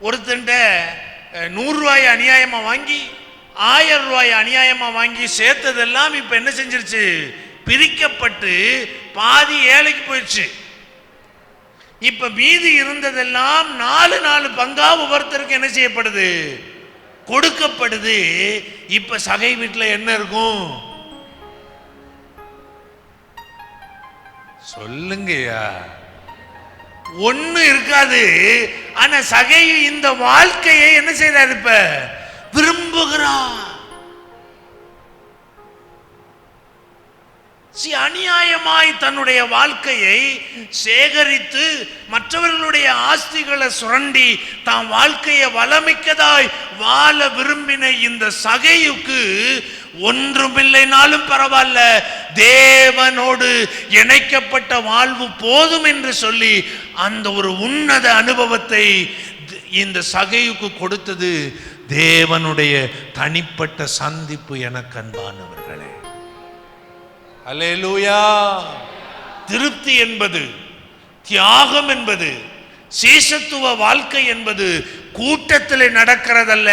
ஒருத்தன் 100 ரூபாய் அநியாயமா வாங்கி 1000 ரூபாய் அநியாயமா வாங்கி சேர்த்ததெல்லாம் இப்ப என்ன செஞ்சிருச்சு? பிரிக்கப்பட்டு பாதி ஏழைக்கு போயிடுச்சு. இப்ப மீதி இருந்ததெல்லாம் 4 பங்கா ஒவ்வொருத்தருக்கு என்ன செய்யப்படுது? கொடுக்கப்படுது. இப்ப சகை வீட்டுல என்ன இருக்கும்? சொல்லுங்கய்யா. ஒண்ணு இருக்காது. ஆனா சகையு இந்த வாழ்க்கையை என்ன செய்யறாரு? இப்ப விரும்புகிறார். அநியாயமாய் தன்னுடைய வாழ்க்கையை சேகரித்து மற்றவர்களுடைய ஆஸ்திகளை சுரண்டி தான் வாழ்க்கையை வளமிக்கதாய் வாழ விரும்பின இந்த சகேயுக்கு ஒன்றுமில்லைனாலும் பரவாயில்ல, தேவனோடு இணைக்கப்பட்ட வாழ்வு போதும் என்று சொல்லி அந்த ஒரு உன்னத அனுபவத்தை இந்த சகேயுக்கு கொடுத்தது தேவனுடைய தனிப்பட்ட சந்திப்பு. எனக்கு அன்பானவர்களே, அல்லேலூயா. திருப்தி என்பது, தியாகம் என்பது, சீசத்துவ வாழ்க்கை என்பது கூட்டத்தில் நடக்கிறதல்ல,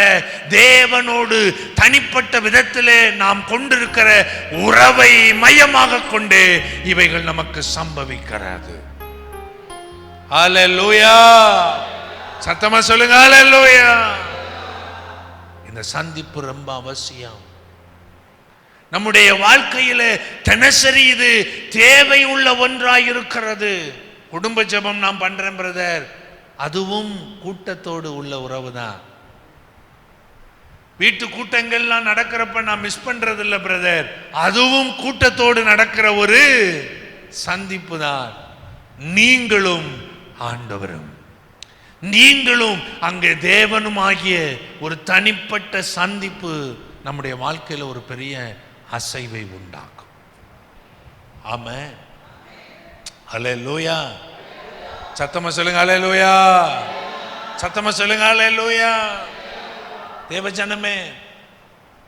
தேவனோடு தனிப்பட்ட விதத்திலே நாம் கொண்டிருக்கிற உறவை மையமாக கொண்டு இவைகள் நமக்கு சம்பவிக்கிறது. அல்லேலூயா. சத்தமா சொல்லுங்க அல்லேலூயா. இந்த சந்திப்பு ரொம்ப அவசியம் நம்முடைய வாழ்க்கையில. தினசரி இது தேவை உள்ள ஒன்றாயிருக்கிறது. குடும்ப ஜெபம் நாம் பண்றேன் பிரதர், அதுவும் கூட்டத்தோடு உள்ள உறவு தான். வீட்டு கூட்டங்கள்லாம் நடக்கிறப்ப நான் மிஸ் பண்றது இல்லை பிரதர், அதுவும் கூட்டத்தோடு நடக்கிற ஒரு சந்திப்பு தான். நீங்களும் ஆண்டவரும், நீங்களும் அங்கே தேவனும் ஆகிய ஒரு தனிப்பட்ட சந்திப்பு நம்முடைய வாழ்க்கையில் ஒரு பெரிய அசைவை உண்டாக்கும். ஆமென். அல்லேலூயா. சத்தமா சொல்லுங்க அல்லேலூயா. சத்தமா சொல்லுங்க அல்லேலூயா. தேவஜனமே,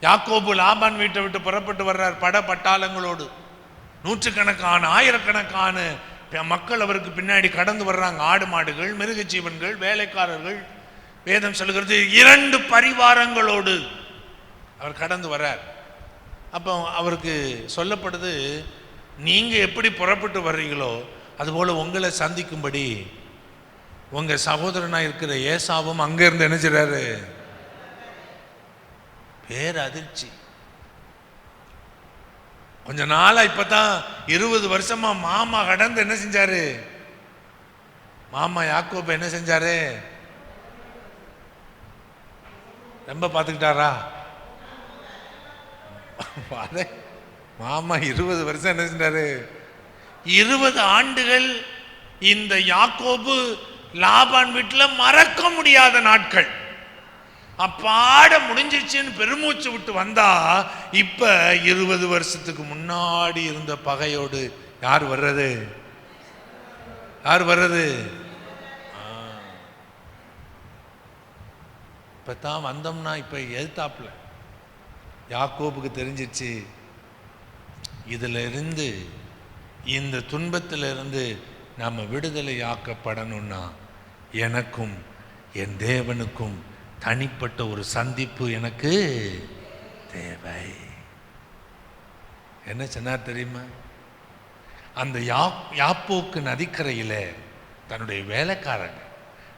யாக்கோபு லாபான் வீட்டை விட்டு புறப்பட்டு வர்றார் பட பட்டாளங்களோடு. நூற்றுக்கணக்கான ஆயிரக்கணக்கான மக்கள் அவருக்கு பின்னாடி கடந்து வர்றாங்க. ஆடு மாடுகள், மிருக ஜீவன்கள், வேலைக்காரர்கள். வேதம் சொல்லுகிறது 2 பரிவாரங்களோடு அவர் கடந்து வர்றார். அப்போ அவருக்கு சொல்லப்படுது, நீங்க எப்படி புறப்பட்டு வர்றீங்களோ அதுபோல உங்களை சந்திக்கும்படி உங்க சகோதரனா இருக்கிற ஏசாவும் அங்க இருந்து என்ன செய்றாரு? பேர் அதிர்ச்சி. கொஞ்ச நாளா இப்பதான் 20 வருஷமா மாமா கடந்து என்ன செஞ்சாரு? மாமா யாக்கோபு என்ன செஞ்சாரு? ரொம்ப பார்த்துக்கிட்டாரா? மாமா 20 வருஷம் என்ன செஞ்சாரு? 20 ஆண்டுகள் இந்த யாக்கோபு லாபான் வீட்டில் மறக்க முடியாத நாட்கள். அப்பாட முடிஞ்சிருச்சுன்னு பெருமூச்சு விட்டு வந்தா, இப்ப 20 வருஷத்துக்கு முன்னாடி இருந்த பகையோடு யார் வர்றது? யார் வர்றது? இப்பதான் வந்தோம்னா இப்ப எதிர்த்தாப்புல யாக்கோபுக்கு தெரிஞ்சிச்சு, இதுல இருந்து இந்த துன்பத்திலிருந்து நம்ம விடுதலை ஆக்கப்படணும்னா எனக்கும் என் தேவனுக்கும் தனிப்பட்ட ஒரு சந்திப்பு எனக்கு தேவை. என்ன சொன்னார் தெரியுமா? அந்த யாப்போக்கு நதிக்கரையில தன்னுடைய வேலைக்காரங்க,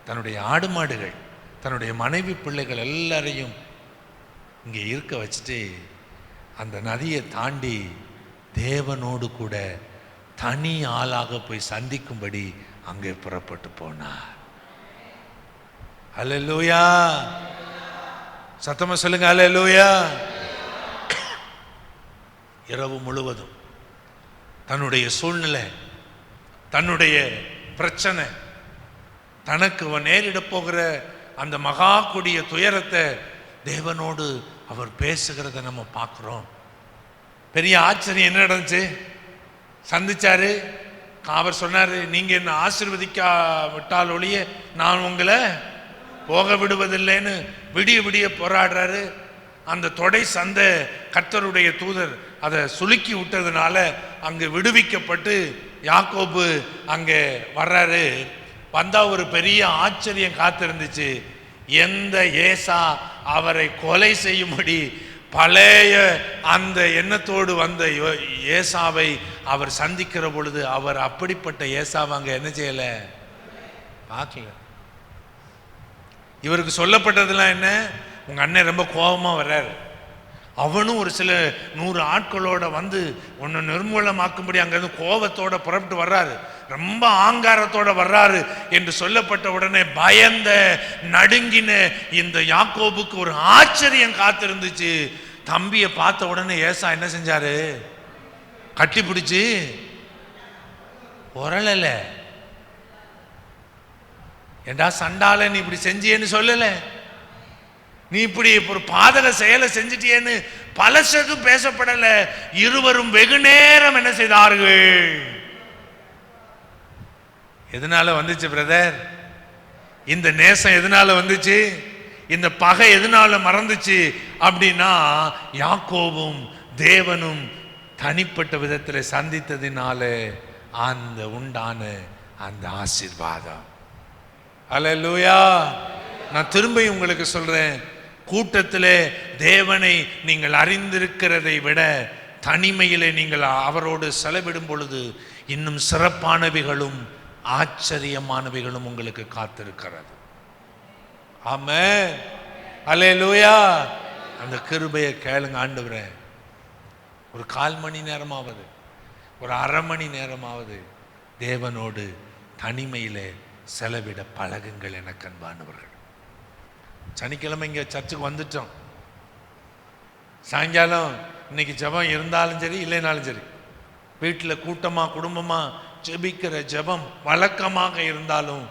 தன்னுடைய ஆடு மாடுகள், தன்னுடைய மனைவி பிள்ளைகள் எல்லாரையும் இங்கே இருக்க வச்சுட்டு அந்த நதியை தாண்டி தேவனோடு கூட தனி ஆளாக போய் சந்திக்கும்படி அங்கே புறப்பட்டு போனார். அல்லேலூயா. சத்தமா சொல்லுங்க அல்லேலூயா. இரவு முழுவதும் தன்னுடைய சூழ்நிலை, தன்னுடைய பிரச்சனை, தனக்கு நேரிட போகிற அந்த மகா கொடிய துயரத்தை தேவனோடு அவர் பேசுகிறத நம்ம பார்க்கிறோம். பெரிய ஆச்சரியம் என்ன நடந்துச்சு? சந்திச்சாரு. அவர் சொன்னாரு, நீங்க என்ன ஆசீர்வதிக்கா விட்டால் ஒழிய நான் உங்களை போக விடுவதில்லைன்னு விடிய விடிய போராடுறாரு. அந்த தொடை சந்த கர்த்தருடைய தூதர் அதை சுலுக்கி விட்டதுனால அங்கு விடுவிக்கப்பட்டு யாக்கோபு அங்கே வர்றாரு. வந்தா ஒரு பெரிய ஆச்சரியம் காத்திருந்துச்சு. எந்த ஏசா அவரை கொலை செய்யும்படி பழைய அந்த எண்ணத்தோடு வந்த ஏசாவை அவர் சந்திக்கிற பொழுது அவர் அப்படிப்பட்ட ஏசாவை அங்க என்ன செய்யல, பார்க்கல. இவருக்கு சொல்லப்பட்டதெல்லாம் என்ன? உங்க அண்ணன் ரொம்ப கோபமா வர்றாரு, அவனும் ஒரு சில 100 ஆட்களோட வந்து ஒன்னு நிர்மூலமாக்கும்படி அங்கிருந்து கோபத்தோட புறப்பட்டு வர்றாரு, ரொம்ப ஆங்காரத்தோட வர்றாரு என்று சொல்லப்பட்ட உடனே பயந்த நடுங்கின இந்த யாக்கோபுக்கு ஒரு ஆச்சரியம் காத்திருந்துச்சு. தம்பியை பார்த்த உடனே ஏசா என்ன செஞ்சாரு? கட்டி பிடிச்சு உரளல. ஏண்டா சண்டால நீ இப்படி செஞ்சியேன்னு சொல்லல, நீ இப்படி ஒரு பாதக செயலை செஞ்சிட்டியேன்னு பலசதும் பேசப்படல. இருவரும் வெகு நேரம் என்ன செய்தார்கள்? எதனால வந்துச்சு பிரதர்? இந்த நேசம் எதனால வந்துச்சு? இந்த பகை எதனால மறந்துச்சு அப்படின்னா, யாக்கோபும் தேவனும் தனிப்பட்ட விதத்தில் சந்தித்ததினால அந்த உண்டான அந்த ஆசீர்வாதம். அல்லேலூயா. நான் திரும்ப உங்களுக்கு சொல்றேன், கூட்டத்திலே தேவனை நீங்கள் அறிந்திருக்கிறதை விட தனிமையிலே நீங்கள் அவரோடு செலவிடும் பொழுது இன்னும் சிறப்பானவைகளும் ஆச்சரியமானவைகளும் உங்களுக்கு காத்திருக்கிறது. ஆமென். அல்லேலூயா. அந்த கிருபையை கேளுங்க ஆண்டவரே. ஒரு 1/4 மணி நேரமாவது, ஒரு அரை மணி நேரமாவது தேவனோடு தனிமையிலே செலவிட பழகுங்கள் எனக்கு அன்பானவர்கள். சனிக்கிழமை இங்கே சர்ச்சுக்கு வந்துட்டோம். சாயங்காலம் இன்னைக்கு ஜெபம் இருந்தாலும் சரி இல்லைனாலும் சரி, வீட்டில் கூட்டமாக குடும்பமாக ஜெபிக்கிற ஜெபம் வழக்கமாக இருந்தாலும்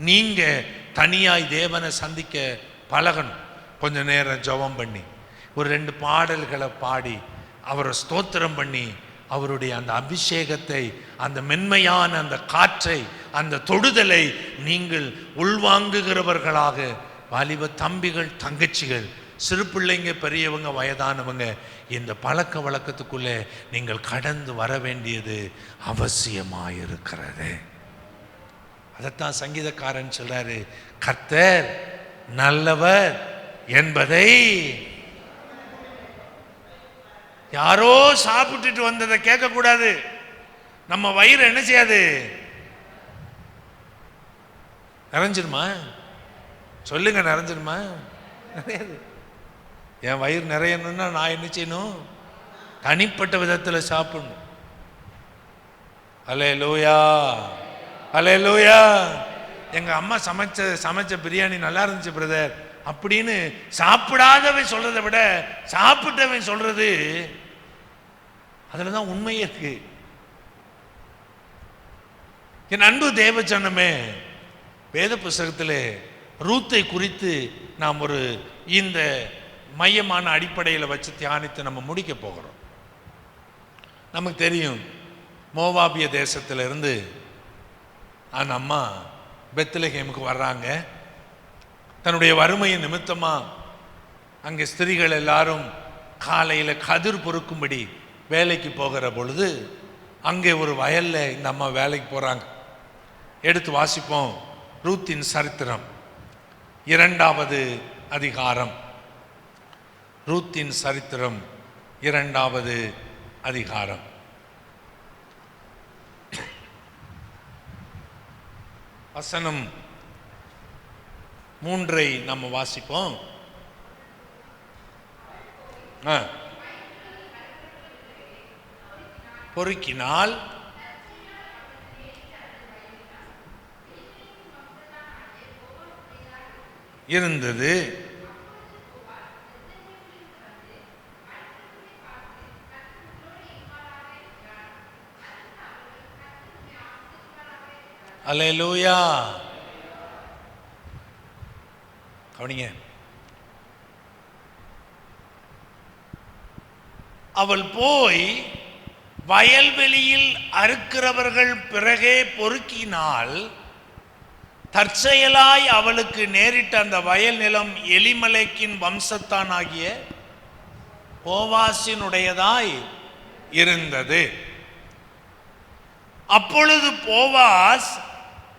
நீங்கள் தனியாய் தேவனை சந்திக்க பழகணும். கொஞ்ச நேரம் ஜெபம் பண்ணி ஒரு 2 பாடல்களை பாடி அவரை ஸ்தோத்திரம் பண்ணி அவருடைய அந்த அபிஷேகத்தை, அந்த மென்மையான அந்த காற்றை, அந்த தொடுதலை நீங்கள் உள்வாங்குகிறவர்களாக, வாலிப தம்பிகள் தங்கச்சிகள், சிறு பிள்ளைங்க பெரியவங்க வயதானவங்க, இந்த பழக்க வழக்கத்துக்குள்ளே நீங்கள் கடந்து வர வேண்டியது அவசியமாயிருக்கிறது. அதைத்தான் சங்கீதக்காரன் சொல்றாரு, கர்த்தர் நல்லவர் என்பதை யாரோ சாப்பிட்டுட்டு வந்ததை கேட்க கூடாது. நம்ம வயிறு என்ன செய்யாது? நிறைஞ்சிருமா? சொல்லுங்க, நிறைஞ்சிருமா? நிறையாது. என் வயிறு நிறையணும்னா நான் என்ன செய்யணும்? தனிப்பட்ட விதத்தில் சாப்பிடணும். அல்லேலூயா, அல்லேலூயா. எங்க அம்மா சமைச்ச பிரியாணி நல்லா இருந்துச்சு பிரதர் அப்படின்னு சாப்பிடாதவன் சொல்றதை விட சாப்பிட்டவன் சொல்றது, அதுலதான் உண்மை இருக்கு. என் அன்பு தேவஜனமே, வேத புஸ்தகத்திலே ரூத்தை குறித்து நாம் ஒரு இந்த மையமான அடிப்படையில் வச்சு தியானித்து நம்ம முடிக்க போகிறோம். நமக்கு தெரியும், மோவாபிய தேசத்திலிருந்து அந்த அம்மா பெத்லகேமுக்கு வர்றாங்க. தன்னுடைய வறுமையின் நிமித்தமா அங்கே ஸ்திரீகள் எல்லாரும் காலையில் கதிர் பொறுக்கும்படி வேலைக்கு போகிற பொழுது அங்கே ஒரு வயல்ல இந்த அம்மா வேலைக்கு போறாங்க. எடுத்து வாசிப்போம். ரூத்தின் சரித்திரம் 2வது அதிகாரம். ரூத்தின் சரித்திரம் 2வது அதிகாரம். வசனம் 3 நம்ம வாசிப்போம். பொறுக்கினால் இருந்தது. அல்லேலூயா. கவனிங்க. அவள் போய் வயல்வெளியில் அறுக்கிறவர்கள் பிறகே பொறுக்கினால் தற்செயலாய் அவளுக்கு நேரிட்ட அந்த வயல் நிலம் எலிமலேக்கின் வம்சத்தான் ஆகிய போவாசினுடையதாய் இருந்தது. அப்பொழுது போவாஸ்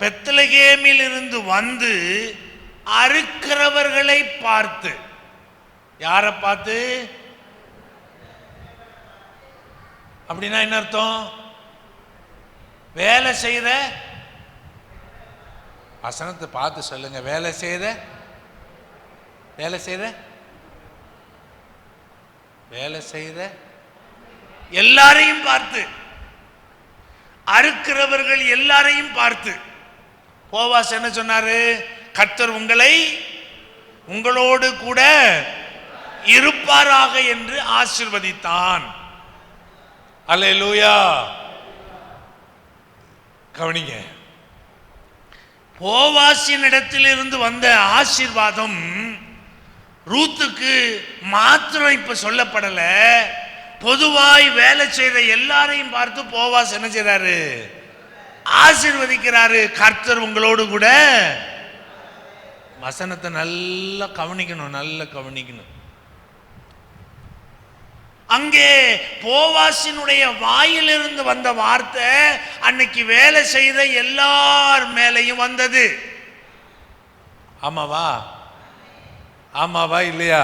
பெத்லகேமில் இருந்து வந்து அறுக்கிறவர்களை பார்த்து, யாரை பார்த்து? அப்படின்னா என்ன அர்த்தம்? வேலை செய்த, வசனத்தை பார்த்து சொல்லுங்க. வேலை செய்த எல்லாரையும் பார்த்து, அறுக்கிறவர்கள் எல்லாரையும் பார்த்து போவாஸ் என்ன சொன்னாரு? கர்த்தர் உங்களோடு கூட இருப்பாராக என்று ஆசீர்வதித்தான். அல்லேலூயா. கவனிங்க, போவாசின் இடத்திலிருந்து வந்த ஆசீர்வாதம் ரூத்துக்கு மாத்திரம் இப்ப சொல்லப்படல. பொதுவாய் வேலை செய்த எல்லாரையும் பார்த்து போவாஸ் என்ன செய்றாரு? ஆசீர்வதிக்கிறாரு. கர்த்தர் உங்களோடு கூட. வசனத்தை நல்லா கவனிக்கணும், நல்லா கவனிக்கணும். அங்கே போவாசினுடைய வாயிலிருந்து வந்த வார்த்தை அன்னைக்கு வேலை செய்த எல்லார் மேலையும் வந்தது. ஆமாவா? ஆமாவா இல்லையா?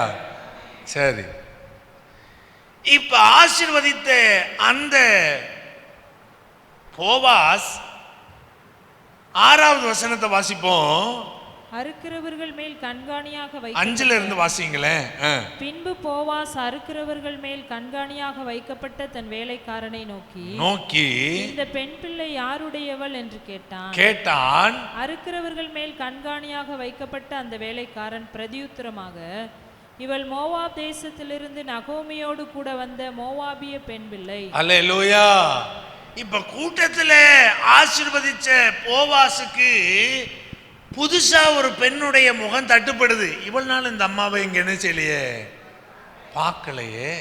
சரி, இப்ப ஆசீர்வதித்த அந்த போவாஸ் 6வது வசனத்தை வாசிப்போம். அறுக்கிறவர்கள் மேல் கண்காணியாக 5ல இருந்து வாசிங்களேன். பின்பு போவாஸ் அறுக்கிறவர்கள் மேல் கண்காணியாக வைக்கப்பட்ட தன் வேலைக்காரனை நோக்கி இந்த பெண் பிள்ளை யாருடையவள் என்று கேட்டான். அறுக்கிறவர்கள் மேல் கண்காணியாக வைக்கப்பட்ட அந்த வேலைக்காரன் பிரதியுத்தரமாக, இவள் மோவாப் தேசத்திலிருந்து நகோமியோடு கூட வந்த மோவாபிய பெண் பிள்ளை. அல்லேலூயா. இப்ப கூட்டத்துல ஆசீர்வதிச்ச போவாசுக்கு புதுசா ஒரு பெண்ணுடைய முகம் தட்டுப்படுது. இவ்வளவு நாள் இந்த அம்மாவை இங்க என்ன செய்யலையே, பார்க்கலையே.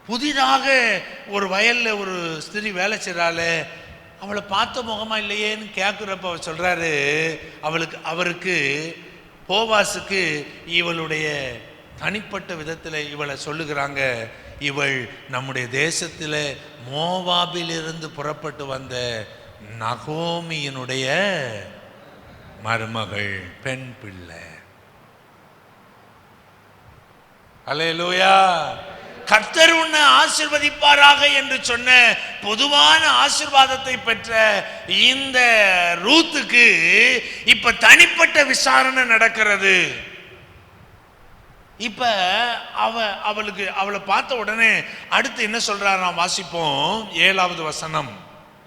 புதிதாக ஒரு வயல்ல ஒரு ஸ்திரீ வேலை செய்றாளே, அவளை பார்த்த முகமா இல்லையேன்னு கேட்குறப்ப அவர் சொல்றாரு, அவருக்கு போவாசுக்கு இவளுடைய தனிப்பட்ட விதத்தில் இவளை சொல்லுகிறாங்க, இவள் நம்முடைய தேசத்தில் மோவாபிலிருந்து புறப்பட்டு வந்த நகோமியினுடைய மருமகள், பெண் பிள்ளை. அல்லேலூயா. கர்த்தர் உன்னை ஆசீர்வதிப்பாராக என்று சொன்ன பொதுவான ஆசீர்வாதத்தை பெற்ற இந்த ரூத்துக்கு இப்ப தனிப்பட்ட விசாரணை நடக்கிறது. இப்ப அவளை பார்த்த உடனே அடுத்து என்ன சொல்றாராம், வாசிப்போம் 7வது வசனம்.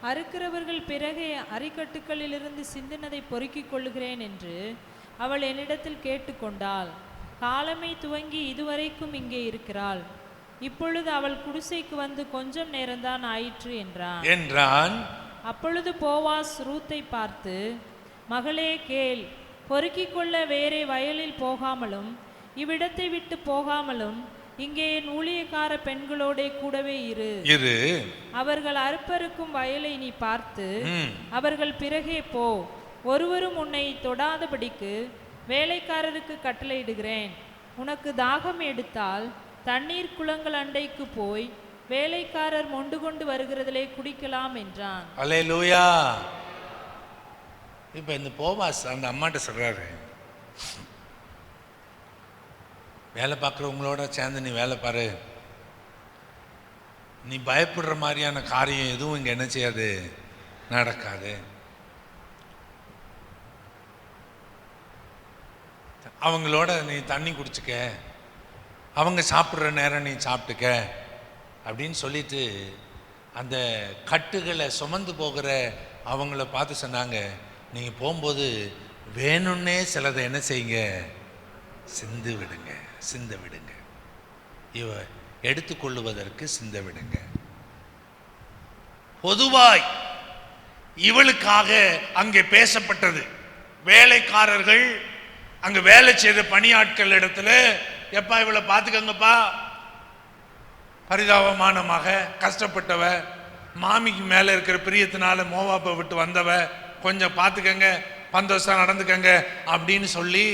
அறுக்கிறவர்கள் பிறகு அரிக்கட்டுக்களிலிருந்து சிந்தினதை பொறுக்கிக் கொள்ளுகிறேன் என்று அவள் என்னிடத்தில் கேட்டுக்கொண்டாள். காலமே துவங்கி இதுவரைக்கும் இங்கே இருக்கிறாள். இப்பொழுது அவள் குடிசைக்கு வந்து கொஞ்சம் நேரம்தான் ஆயிற்று என்றான். அப்பொழுது போவாஸ் ரூத்தை பார்த்து, மகளே கேள், பொறுக்கிக் கொள்ள வேறே வயலில் போகாமலும் இவ்விடத்தை விட்டு போகாமலும் இங்கே என் ஊழியக்கார பெண்களோட கூடவே இரு. அவர்கள் அறுப்பறுக்கும் வயலை நீ பார்த்து அவர்கள் பிறகே போ. ஒருவரும் உன்னை தொடாதபடிக்கு வேலைக்காரருக்கு கட்டளையிடுகிறேன். உனக்கு தாகம் எடுத்தால் தண்ணீர் குளங்கள் அண்டைக்கு போய் வேலைக்காரர் மொண்டு கொண்டு வருகிறதிலே குடிக்கலாம் என்றான். அல்லேலூயா. இப்ப இந்த போவாஸ் அந்த அம்மாட்ட சொல்றாரு, வேலை பார்க்குறவங்களோட சேர்ந்து நீ வேலை பாரு, நீ பயப்படுற மாதிரியான காரியம் எதுவும் இங்கே என்ன செய்யாது, நடக்காது. அவங்களோட நீ தண்ணி குடிச்சுக்க, அவங்க சாப்பிட்ற நேரம் நீ சாப்பிட்டுக்க அப்படின்னு சொல்லிட்டு அந்த கட்டுகளை சுமந்து போகிற அவங்கள பார்த்து சொன்னாங்க, நீங்கள் போகும்போது வேணும்னே சிலதை என்ன செய்யுங்க, சிந்து விடுங்க, இவ எடுத்துக்கொள்ளுவதற்கு சிந்த விடுங்க. பொதுவாய் இவளுக்காக அங்கே பேசப்பட்டது. வேலைக்காரர்கள் அங்க வேலை செய்த பணியாட்கள் இடத்துல, எப்பா இவளை பார்த்துக்கங்கப்பா, பரிதாபமானமாக கஷ்டப்பட்டவ, மாமிக்கு மேல இருக்கிற பிரியத்தினால மோவாப்பை விட்டு வந்தவ, கொஞ்சம் பார்த்துக்கங்க, பந்தோசம் நடந்துக்கங்க அப்படின்னு சொல்லி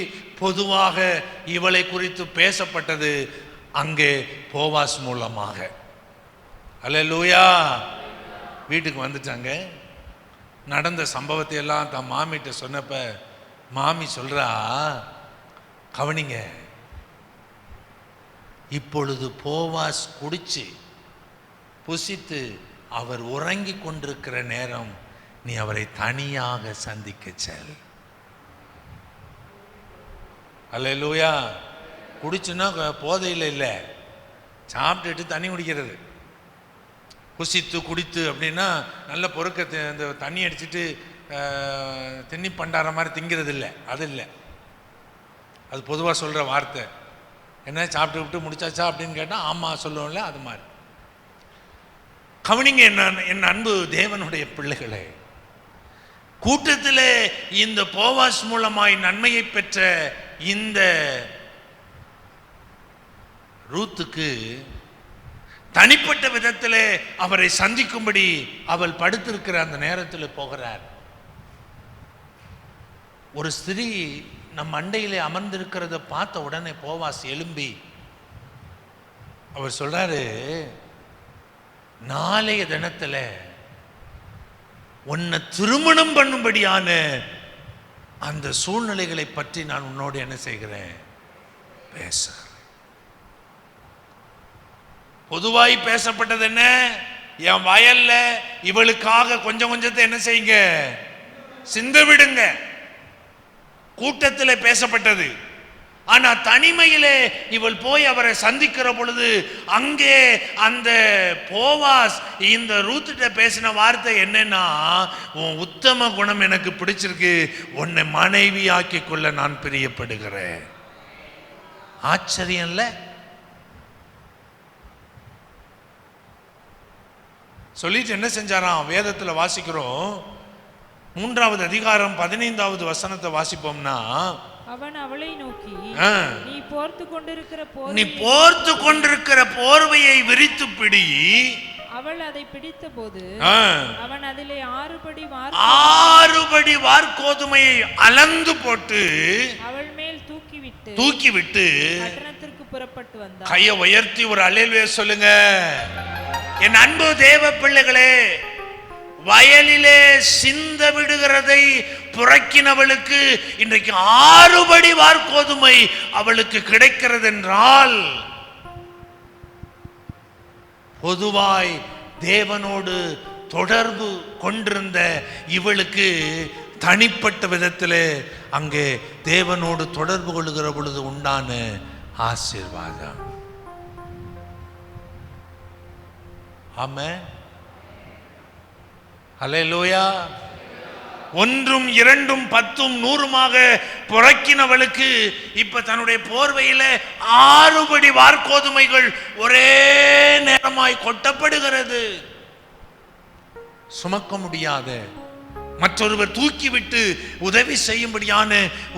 பொதுவாக இவளை குறித்து பேசப்பட்டது அங்கே போவாஸ் மூலமாக. அல்லேலூயா. வீட்டுக்கு வந்துட்டாங்க. நடந்த சம்பவத்தை எல்லாம் தன் மாமிட்ட சொன்னப்ப மாமி சொல்றா, கவனிங்க, இப்பொழுது போவாஸ் குடிச்சு புசித்து அவர் உறங்கி கொண்டிருக்கிற நேரம், நீ அவரை தனியாக சந்திக்க செல். அல்லேலூயா. குடிச்சுன்னா போதையில் இல்லை, சாப்பிட்டுட்டு தண்ணி குடிக்கிறது. புசித்து குடித்து அப்படின்னா நல்ல பொறுக்க இந்த தண்ணி அடிச்சுட்டு திண்ணி பண்டார மாதிரி திங்கிறது இல்லை, அது இல்லை. அது பொதுவாக சொல்கிற வார்த்தை. என்ன சாப்பிட்டு விட்டு முடிச்சாச்சா அப்படின்னு கேட்டால் ஆமாம் சொல்லுவோம்ல, அது மாதிரி. கவனிங்க என் அன்பு தேவனுடைய பிள்ளைகளே, கூட்டத்திலே இந்த போவாஸ் மூலமாய் நன்மையை பெற்ற இந்த ரூத்துக்கு தனிப்பட்ட விதத்திலே அவரை சந்திக்கும்படி அவள் படுத்திருக்கிற அந்த நேரத்தில் போகிறார். ஒரு ஸ்திரீ நம் அண்டையிலே அமர்ந்திருக்கிறத பார்த்த உடனே போவாஸ் எழும்பி அவர் சொல்றாரு, நாளைய தினத்துல உன்னை திருமணம் பண்ணும்படியான அந்த சூழ்நிலைகளை பற்றி நான் உன்னோடு என்ன செய்கிறேன், பேசுகிறேன். பொதுவாய் பேசப்பட்டது என்ன, என் வயல்ல இவளுக்காக கொஞ்சம் கொஞ்சத்தை என்ன செய்யுங்க, சிந்த விடுங்க, கூட்டத்தில் பேசப்பட்டது. ஆனா தனிமையிலே இவள் போய் அவரை சந்திக்கிற பொழுது அங்கே அந்த போவாஸ் இந்த ரூத்திட்ட பேசின வார்த்தை என்னன்னா, உன் உத்தம குணம் எனக்கு பிடிச்சிருக்கு, உன்னை மனைவியாக்கி கொள்ள நான் பிரியப்படுகிறேன். ஆச்சரியம் இல்ல? சொல்லிட்டு என்ன செஞ்சாராம், வேதத்துல வாசிக்கிறோம், 3வது அதிகாரம் 15வது வசனத்தை வாசிப்போம்னா, அவன் அவளை நோக்கி, நீ போர்த்து கொண்டிருக்கிற போர்வையை விரித்து பிடி. அவள் அதை பிடித்த போது அவன் அதிலே 6 படி வார்கோதுமையை அளந்து போட்டு அவள் மேல் தூக்கிவிட்டு பட்டணத்திற்கு புறப்பட்டு வந்தான். கையை உயர்த்தி ஒரு அல்லேலூயா சொல்லுங்க. என் அன்பு தேவ பிள்ளைகளே, வயலிலே சிந்த விடுகிறதை புறக்கினவளுக்கு இன்றைக்கு 6 படி வார்கோதுமை அவளுக்கு கிடைக்கிறது என்றால், பொதுவாய் தேவனோடு தொடர்பு கொண்டிருந்த இவளுக்கு தனிப்பட்ட விதத்திலே அங்கே தேவனோடு தொடர்பு கொள்ளுகிற பொழுது உண்டான ஆசீர்வாதம். ஆமென். அல்லேலூயா. 1ம் 2ம் 10ம் 100மாக புறக்கினவளுக்கு இப்ப தன்னுடைய போர்வையில 6 படி வார்கோதுமைகள் ஒரே நேரமாய் கொட்டப்படுகிறது. சுமக்க முடியாத, மற்றொருவர் தூக்கிவிட்டு உதவி செய்யும்படியான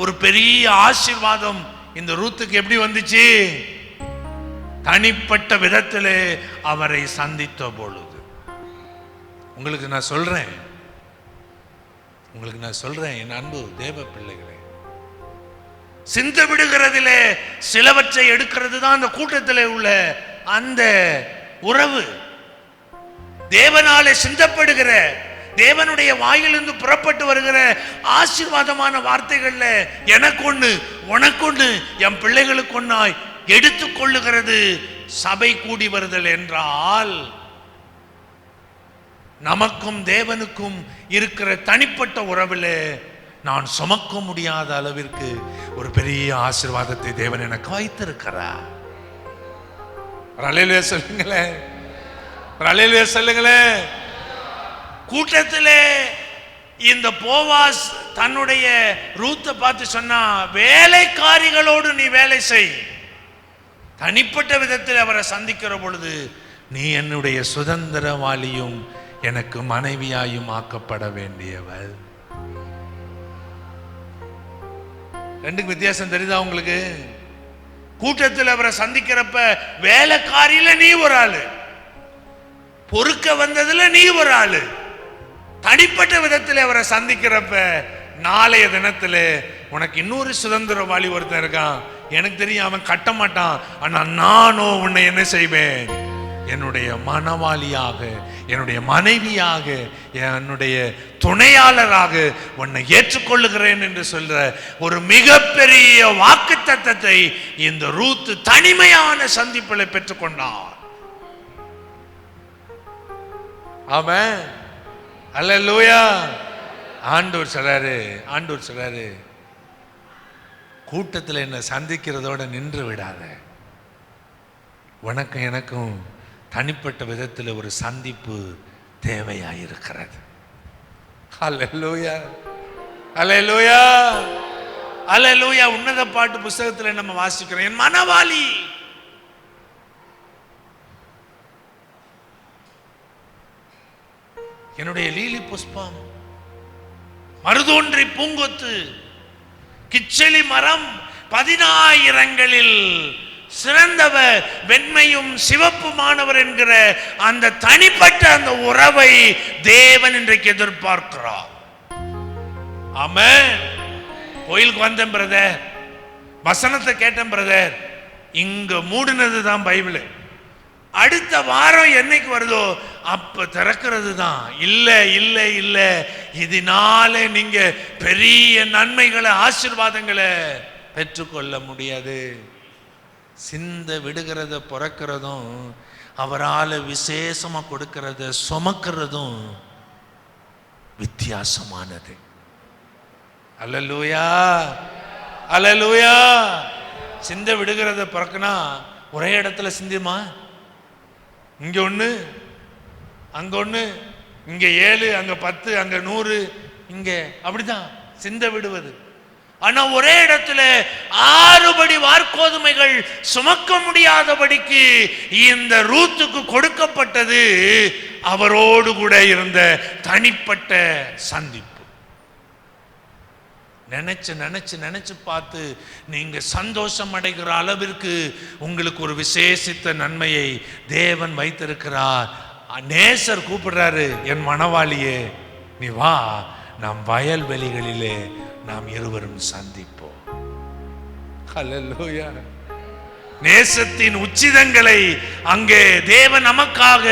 ஒரு பெரிய ஆசீர்வாதம் இந்த ரூத்துக்கு எப்படி வந்துச்சு? தனிப்பட்ட விதத்திலே அவரை சந்தித்த பொழுது. உங்களுக்கு நான் சொல்றேன் என் அன்பு தேவ பிள்ளைகளே, சிந்த விடுகிறதிலே சிலவற்றை எடுக்கிறது தான் அந்த கூட்டத்தில் உள்ள அந்த உறவு. தேவனாலே சிந்தப்படுகிற, தேவனுடைய வாயிலிருந்து புறப்பட்டு வருகிற ஆசீர்வாதமான வார்த்தைகள்ல எனக்கு ஒண்ணு உனக்கு ஒண்ணு என் பிள்ளைகளுக்கு ஒண்ணாய் எடுத்துக்கொள்ளுகிறது சபை கூடி வருதல் என்றால், நமக்கும் தேவனுக்கும் இருக்கிற தனிப்பட்ட உறவில் நான் சுமக்க முடியாத அளவிற்கு ஒரு பெரிய ஆசீர்வாதத்தை தேவன் எனக்கு வைத்திருக்கிறார். அல்லேலூயா சொல்லுங்களேன், அல்லேலூயா சொல்லுங்களேன். கூட்டத்திலே இந்த போவாஸ் தன்னுடைய ரூத்தை பார்த்து சொன்னா, வேலைக்காரிகளோடு நீ வேலை செய். தனிப்பட்ட விதத்தில் அவரை சந்திக்கிற பொழுது, நீ என்னுடைய சுதந்திரவாளியும் எனக்கு மனைவியாயும் ஆக்கப்பட வேண்டியவள். ரெண்டுக்கு வித்தியாசம் தெரியுதா உங்களுக்கு? கூட்டத்தில் அவரை சந்திக்கிறப்ப வேலைக்காரியில நீ ஒரு ஆளு, பொறுக்க வந்ததுல நீ ஒரு ஆளு. தனிப்பட்ட விதத்தில் அவரை சந்திக்கிறப்ப, நாளைய தினத்துல உனக்கு இன்னொரு சுதந்திரவாளி ஒருத்தன் இருக்கான், எனக்கு தெரியும் அவன் கட்ட மாட்டான், ஆனா நானும் உன்னை என்ன செய்வேன், என்னுடைய மனவாளியாக, என்னுடைய மனைவியாக, என்னுடைய துணையாளராக உன்னை ஏற்றுக்கொள்ளுகிறேன் என்று சொல்ற ஒரு மிகப்பெரிய வாக்குத்தத்தத்தை இந்த ரூத் தனிமையான சந்திப்பில் பெற்றுக்கொண்டார். ஆமென். அல்லேலூயா. ஆண்டவர் சொல்றாரு, கூட்டத்தில் என்ன சந்திக்கிறதோட நின்று விடாத, உனக்கும் எனக்கும் தனிப்பட்ட விதத்தில் ஒரு சந்திப்பு தேவையாயிருக்கிறது. அல்லேலூயா, அல்லேலூயா, அல்லேலூயா. உன்னத பாட்டு புஸ்தகத்தில் நம்ம வாசிக்கிறோம், என் மனவாளி. என்னுடைய லீலி புஷ்பம், மருதோன்றி பூங்கொத்து, கிச்சலி மரம், 10,000ங்களில் சிறந்தவர், வெண்மையும் சிவப்புமானவர் என்கிற அந்த தனிப்பட்ட அந்த உறவை தேவன் இன்றைக்கு எதிர்பார்க்கிறார். ஆமென். கோயிலுக்கு வந்தேன் பிரதர், வசனத்தை கேட்டேன் பிரதர், இங்க மூடினது தான் பைபிள். அடுத்த வாரம் என்னைக்கு வருதோ அப்ப திறக்கிறது தான். இல்ல இல்ல இல்ல, இதனால நீங்க பெரிய நன்மைகளை, ஆசீர்வாதங்களை பெற்றுக்கொள்ள முடியாது. சிந்த விடுகிறத பிறக்கிறதும், அவரால் விசேஷமா கொடுக்கிறத சுமக்கிறதும் வித்தியாசமானது. அல்லேலூயா, அல்லேலூயா. சிந்த விடுகிறத பிறக்குனா ஒரே இடத்துல சிந்திமா, இங்க ஒண்ணு அங்க ஒண்ணு, இங்க 7 அங்க 10 அங்க 100, இங்க அப்படிதான் சிந்த விடுவது. ஆனா ஒரே இடத்துல 6 படி வார்கோதுமைகள் சுமக்க முடியாதபடிக்கு இந்த ரூத்துக்கு கொடுக்கப்பட்டது அவரோடு கூட இருந்த தனிப்பட்ட சந்திப்பு. நினைச்சு நினைச்சு நினைச்சு பார்த்து நீங்க சந்தோஷம் அடைகிற அளவிற்கு உங்களுக்கு ஒரு விசேஷித்த நன்மையை தேவன் வைத்திருக்கிறார். நேசர் கூப்பிடுறாரு, என் மணவாளியே நீ வா, நாம் வயல்வெளிகளிலே நாம் இருவரும் சந்திப்போம். ஹல்லேலூயா. நேசத்தின் உச்சிதங்களை அங்கே தேவன் நமக்காக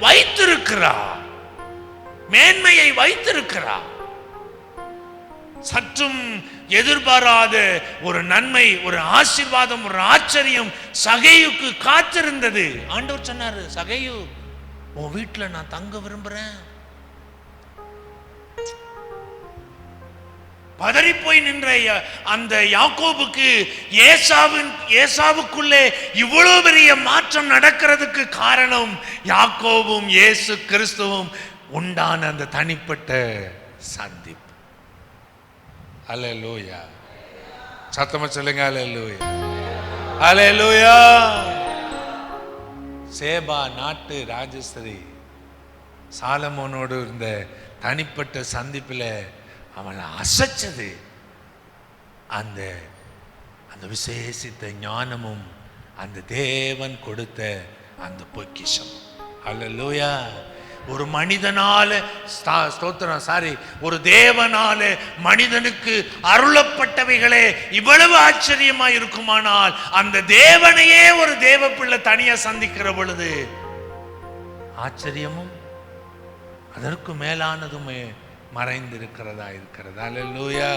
வைத்திருக்கிறார், மேன்மையை வைத்திருக்கிறார். சற்றும் எதிர்பாராத ஒரு நன்மை, ஒரு ஆசீர்வாதம், ஒரு ஆச்சரியம் சகையுக்கு காத்திருந்தது. ஆண்டவர் சொன்னாரு, சகையு உன் வீட்டுல நான் தங்க விரும்புறேன். பதறி போய் நின்ற அந்த யாக்கோபுக்கு ஏசாவுக்குள்ளே இவ்வளவு பெரிய மாற்றம் நடக்கிறதுக்கு காரணம் யாக்கோபும் இயேசு கிறிஸ்துவும் உண்டான அந்த தனிப்பட்ட சந்திப்பு. அல்லேலூயா. சத்தமா சொல்லுங்க, அல்லேலூயா, அல்லேலூயா. சேபா நாட்டு ராஜஸ்திரி சாலமோனோடு இருந்த தனிப்பட்ட சந்திப்பில் அவனை அசைச்சது அந்த அந்த விசேஷித்த ஞானமும் அந்த தேவன் கொடுத்த அந்த பொக்கிஷம். அல்லேலூயா. ஒரு மனிதனால ஒரு தேவனால மனிதனுக்கு அருளப்பட்டவைகளே இவ்வளவு ஆச்சரியமா இருக்குமானால், அந்த தேவனையே ஒரு தேவ பிள்ளை தனியா சந்திக்கிற பொழுது ஆச்சரியமும் அதற்கு மேலானதுமே மறைந்திருக்கிறதா இருக்கிறது. அல்லேலூயா.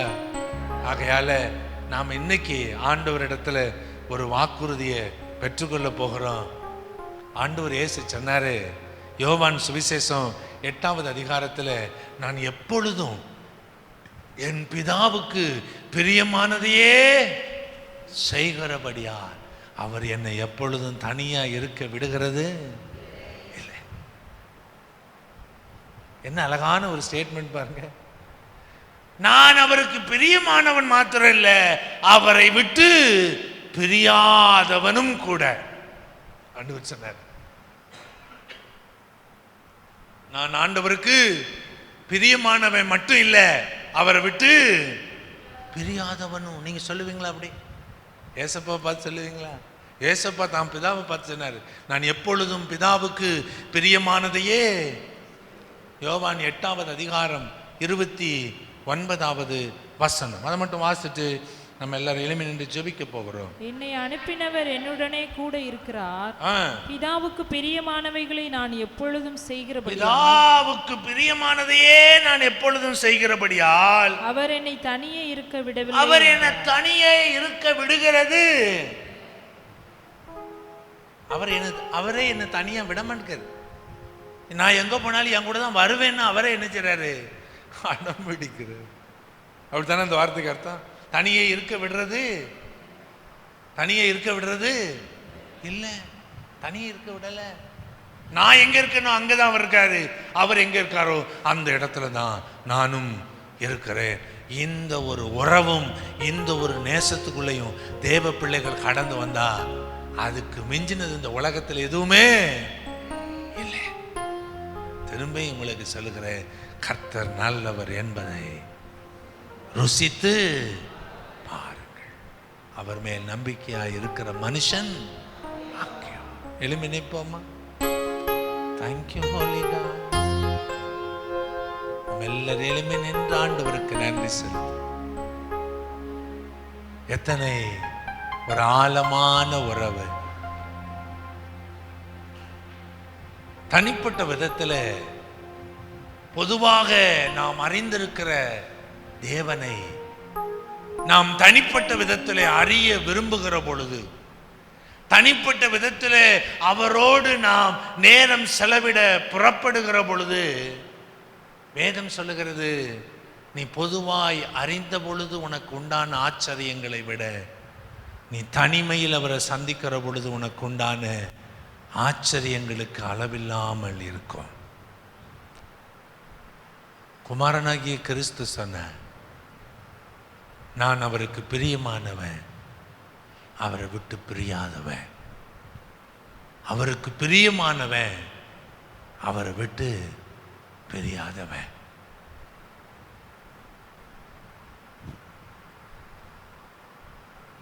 ஆகையால நாம் இன்னைக்கு ஆண்டவரிடத்துல ஒரு வாக்குறுதியை பெற்றுக்கொள்ள போகிறோம். ஆண்டவர் இயேசு சொன்னாரு, யோவான் சுவிசேஷம் 8வது அதிகாரத்தில், நான் எப்பொழுதும் என் பிதாவுக்கு பிரியமானதையே செய்கிறபடியால் அவர் என்னை எப்பொழுதும் தனியா இருக்க விடுகிறது இல்லை. என்ன அழகான ஒரு ஸ்டேட்மெண்ட் பாருங்க. நான் அவருக்கு பிரியமானவன் மாத்திரம் இல்லை, அவரை விட்டு பிரியாதவனும் கூட. ஆண்டவர் சொன்னார், நான் ஆண்டவருக்கு பிரியமானவன் மட்டும் இல்ல, அவரை விட்டு பிரியாதவனும். நீங்க சொல்லுவீங்களா அப்படி? ஏசப்பா பார்த்து சொல்லுவீங்களா? ஏசப்பா தான் பிதாவை பார்த்து சொன்னாரு, நான் எப்பொழுதும் பிதாவுக்கு பிரியமானதையே. யோவான் 8வது அதிகாரம் 29வது வசனம். அதை மட்டும் வாசிட்டு நம்ம எல்லாரும் எளிமை நின்று ஜெபிக்க போகிறோம். என்னை அனுப்பினவர் என்னுடனே கூட இருக்கிறார். பிதாவுக்கு பிரியமானவைகளை நான் எப்பொழுதும் செய்கிறபடியால், பிதாவுக்கு பிரியமானதையே நான் எப்பொழுதும் செய்கிறபடியால் அவர் என்னை தனியே இருக்க விடவில்லை. அவர் என்னை தனியே இருக்க விடுகிறது. அவரே என்னை தனியா விட மாட்டேங்கிறார். நான் எங்க போனாலும் என் கூட தான் வருவேன்னு அவரே என்ன செய்றாரு? அடம் பிடிக்கிறார். அப்படித்தானே அந்த வார்த்தைக்கு அர்த்தம்? தனியே இருக்க விடுறது, தனியே இருக்க விடுறது இல்ல, தனியே இருக்க விடல. நான் எங்க இருக்கணும் அங்கதான் அவர் இருக்காரு, அவர் எங்க இருக்காரோ அந்த இடத்துல தான் நானும் இருக்கிறேன். இந்த ஒரு உறவும் இந்த ஒரு நேசத்துக்குள்ளேயும் தேவ பிள்ளைகள் கடந்து வந்தா அதுக்கு மிஞ்சினது இந்த உலகத்தில் எதுவுமே இல்லை. திரும்பி உங்களுக்கு சொல்லுகிறேன், கர்த்தர் நல்லவர் என்பதை ருசித்து பாருங்கள். அவர் மேல் நம்பிக்கையாக இருக்கிற மனுஷன் பாக்கியம். எழும்பி நிற்போமா? Thank you Holi God. எல்லாரும் எழும்பி நின்று ஆண்டவருக்கு நன்றி செலுத்து. எத்தனை ஒரு ஆழமான உறவு! தனிப்பட்ட விதத்தில் பொதுவாக நாம் அறிந்திருக்கிற தேவனை நாம் தனிப்பட்ட விதத்தில் அறிய விரும்புகிற பொழுது, தனிப்பட்ட விதத்தில் அவரோடு நாம் நேரம் செலவிட புறப்படுகிற பொழுது, வேதம் சொல்லுகிறது, நீ பொதுவாய் அறிந்த பொழுது உனக்கு உண்டான ஆச்சரியங்களை விட நீ தனிமையில் அவரை சந்திக்கிற பொழுது உனக்கு உண்டான ஆச்சரியங்களுக்கு அளவில்லாமல் இருக்கும். குமாரனாகிய கிறிஸ்து சொன்ன, நான் அவருக்கு பிரியமானவன், அவரை விட்டு பிரியாதவன். அவருக்கு பிரியமானவன், அவரை விட்டு பிரியாதவன்.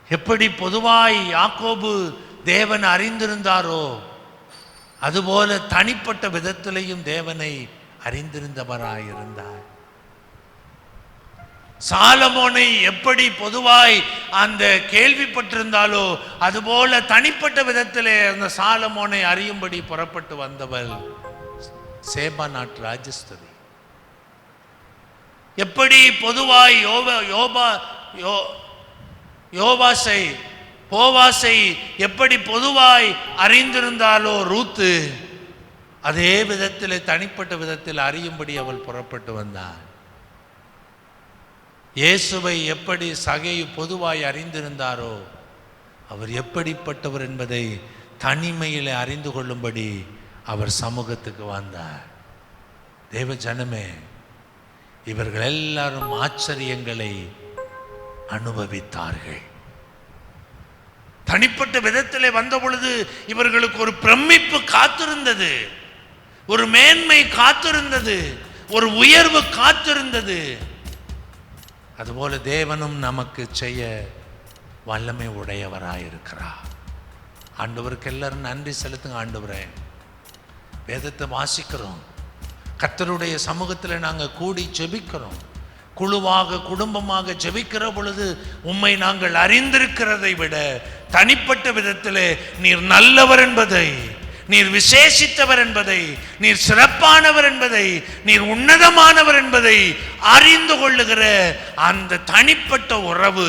எப்படி பொதுவாய் யாக்கோபு தேவன் அறிந்திருந்தாரோ, அதுபோல தனிப்பட்ட விதத்திலையும் தேவனை அறிந்திருந்தவராயிருந்தார். சாலமோனை எப்படி பொதுவாய் அந்த கேள்விப்பட்டிருந்தாலோ, அதுபோல தனிப்பட்ட விதத்திலே அந்த சாலமோனை அறியும்படி புறப்பட்டு வந்தவள் சேபா நாட்டு ராஜஸ்திரி. எப்படி பொதுவாய் போவாசை எப்படி பொதுவாய் அறிந்திருந்தாலோ ரூத்து, அதே விதத்தில் தனிப்பட்ட விதத்தில் அறியும்படி அவள் புறப்பட்டு வந்தாள். இயேசுவை எப்படி சகேயு பொதுவாய் அறிந்திருந்தாரோ, அவர் எப்படிப்பட்டவர் என்பதை தனிமையில் அறிந்து கொள்ளும்படி அவர் சமூகத்துக்கு வந்தார். தேவ ஜனமே, இவர்கள் எல்லாரும் ஆச்சரியங்களை அனுபவித்தார்கள். தனிப்பட்ட விதத்திலே வந்த பொழுது இவர்களுக்கு ஒரு பிரமிப்பு காத்திருந்தது, ஒரு மேன்மை காத்திருந்தது, ஒரு உயர்வு காத்திருந்தது. அதுபோல தேவனும் நமக்கு செய்ய வல்லமை உடையவராயிருக்கிறார். ஆண்டவருக்கு எல்லாரும் நன்றி செலுத்துங்க. ஆண்டவரே, வேதத்தை வாசிக்கிறோம், கர்த்தருடைய சமூகத்தில் நாங்கள் கூடி ஜெபிக்கிறோம், குழுவாக குடும்பமாக ஜெபிக்கிற பொழுது உம்மை நாங்கள் அறிந்திருக்கிறதை விட தனிப்பட்ட விதத்திலே நீர் நல்லவர் என்பதை, நீர் விசேஷித்தவர் என்பதை, நீர் சிறப்பானவர் என்பதை, நீர் உன்னதமானவர் என்பதை அறிந்து கொள்ளுகிற அந்த தனிப்பட்ட உறவு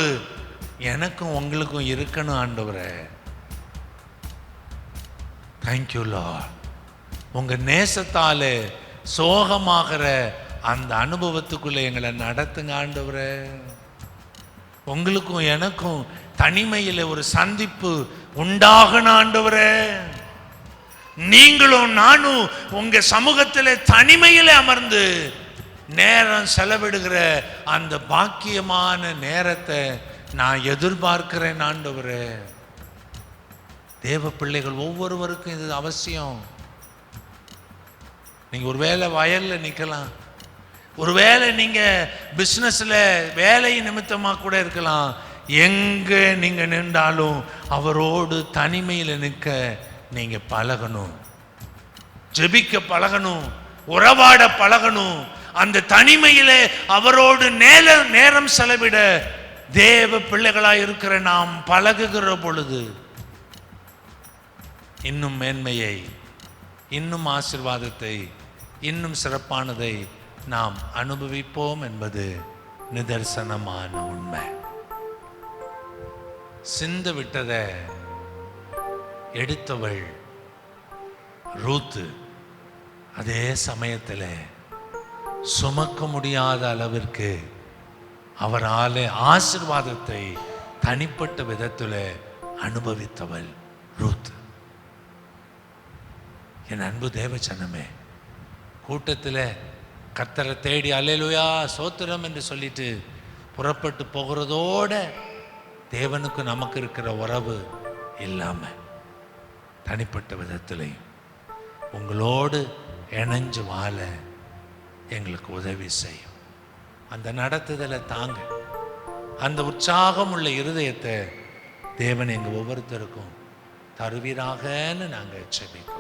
எனக்கும் உங்களுக்கும் இருக்கணும். ஆண்டவரே, தேங்க்யூ லார்ட். உங்க நேசத்தாலே சோகமாகிற அந்த அனுபவத்துக்குள்ள எங்களை நடத்துங்க ஆண்டவரே. உங்களுக்கும் எனக்கும் தனிமையில் ஒரு சந்திப்பு உண்டாகணும் ஆண்டவரே. நீங்களும் நானும் உங்க சமூகத்தில் தனிமையில் அமர்ந்து நேரம் செலவிடுகிற அந்த பாக்கியமான நேரத்தை நான் எதிர்பார்க்கிறேன் ஆண்டவரே. தேவ பிள்ளைகள் ஒவ்வொருவருக்கும் இது அவசியம். நீங்க ஒருவேளை வயல்ல நிக்கலாம், ஒருவேளை நீங்க பிசினஸ்ல வேலை நிமித்தமாக கூட இருக்கலாம். எங்க நீங்க நின்றாலும் அவரோடு தனிமையில் நிற்க நீங்க பழகணும், ஜெபிக்க பழகணும், உறவாட பழகணும். அந்த தனிமையில அவரோடு நேரம் செலவிட தேவ பிள்ளைகளாய் இருக்கிற நாம் பழகுகிற பொழுது இன்னும் மேன்மையை, இன்னும் ஆசீர்வாதத்தை, இன்னும் சிறப்பானதை நாம் அனுபவிப்போம் என்பது நிதர்சனமான உண்மை. சிந்து விட்டதை எடுத்தவள் ரூத்து. அதே சமயத்தில் சுமக்க முடியாத அளவிற்கு அவரால் ஆசீர்வாதத்தை தனிப்பட்ட விதத்தில் அனுபவித்தவள் ரூத். என் அன்பு தேவச்சனமே, கூட்டத்தில் கர்த்தரை தேடி அல்லேலூயா சோத்திரம் என்று சொல்லிட்டு புறப்பட்டு போகிறதோட தேவனுக்கு நமக்கு இருக்கிற உறவு இல்லாமல் தனிப்பட்ட விதத்திலையும் உங்களோடு இணைஞ்சு வாழ எங்களுக்கு உதவி செய்யும். அந்த நடத்துதலை தாங்க. அந்த உற்சாகம் உள்ள இருதயத்தை தேவன் எங்கள் ஒவ்வொருத்தருக்கும் தருவீராகன்னு நாங்கள் செபிக்கிறோம்.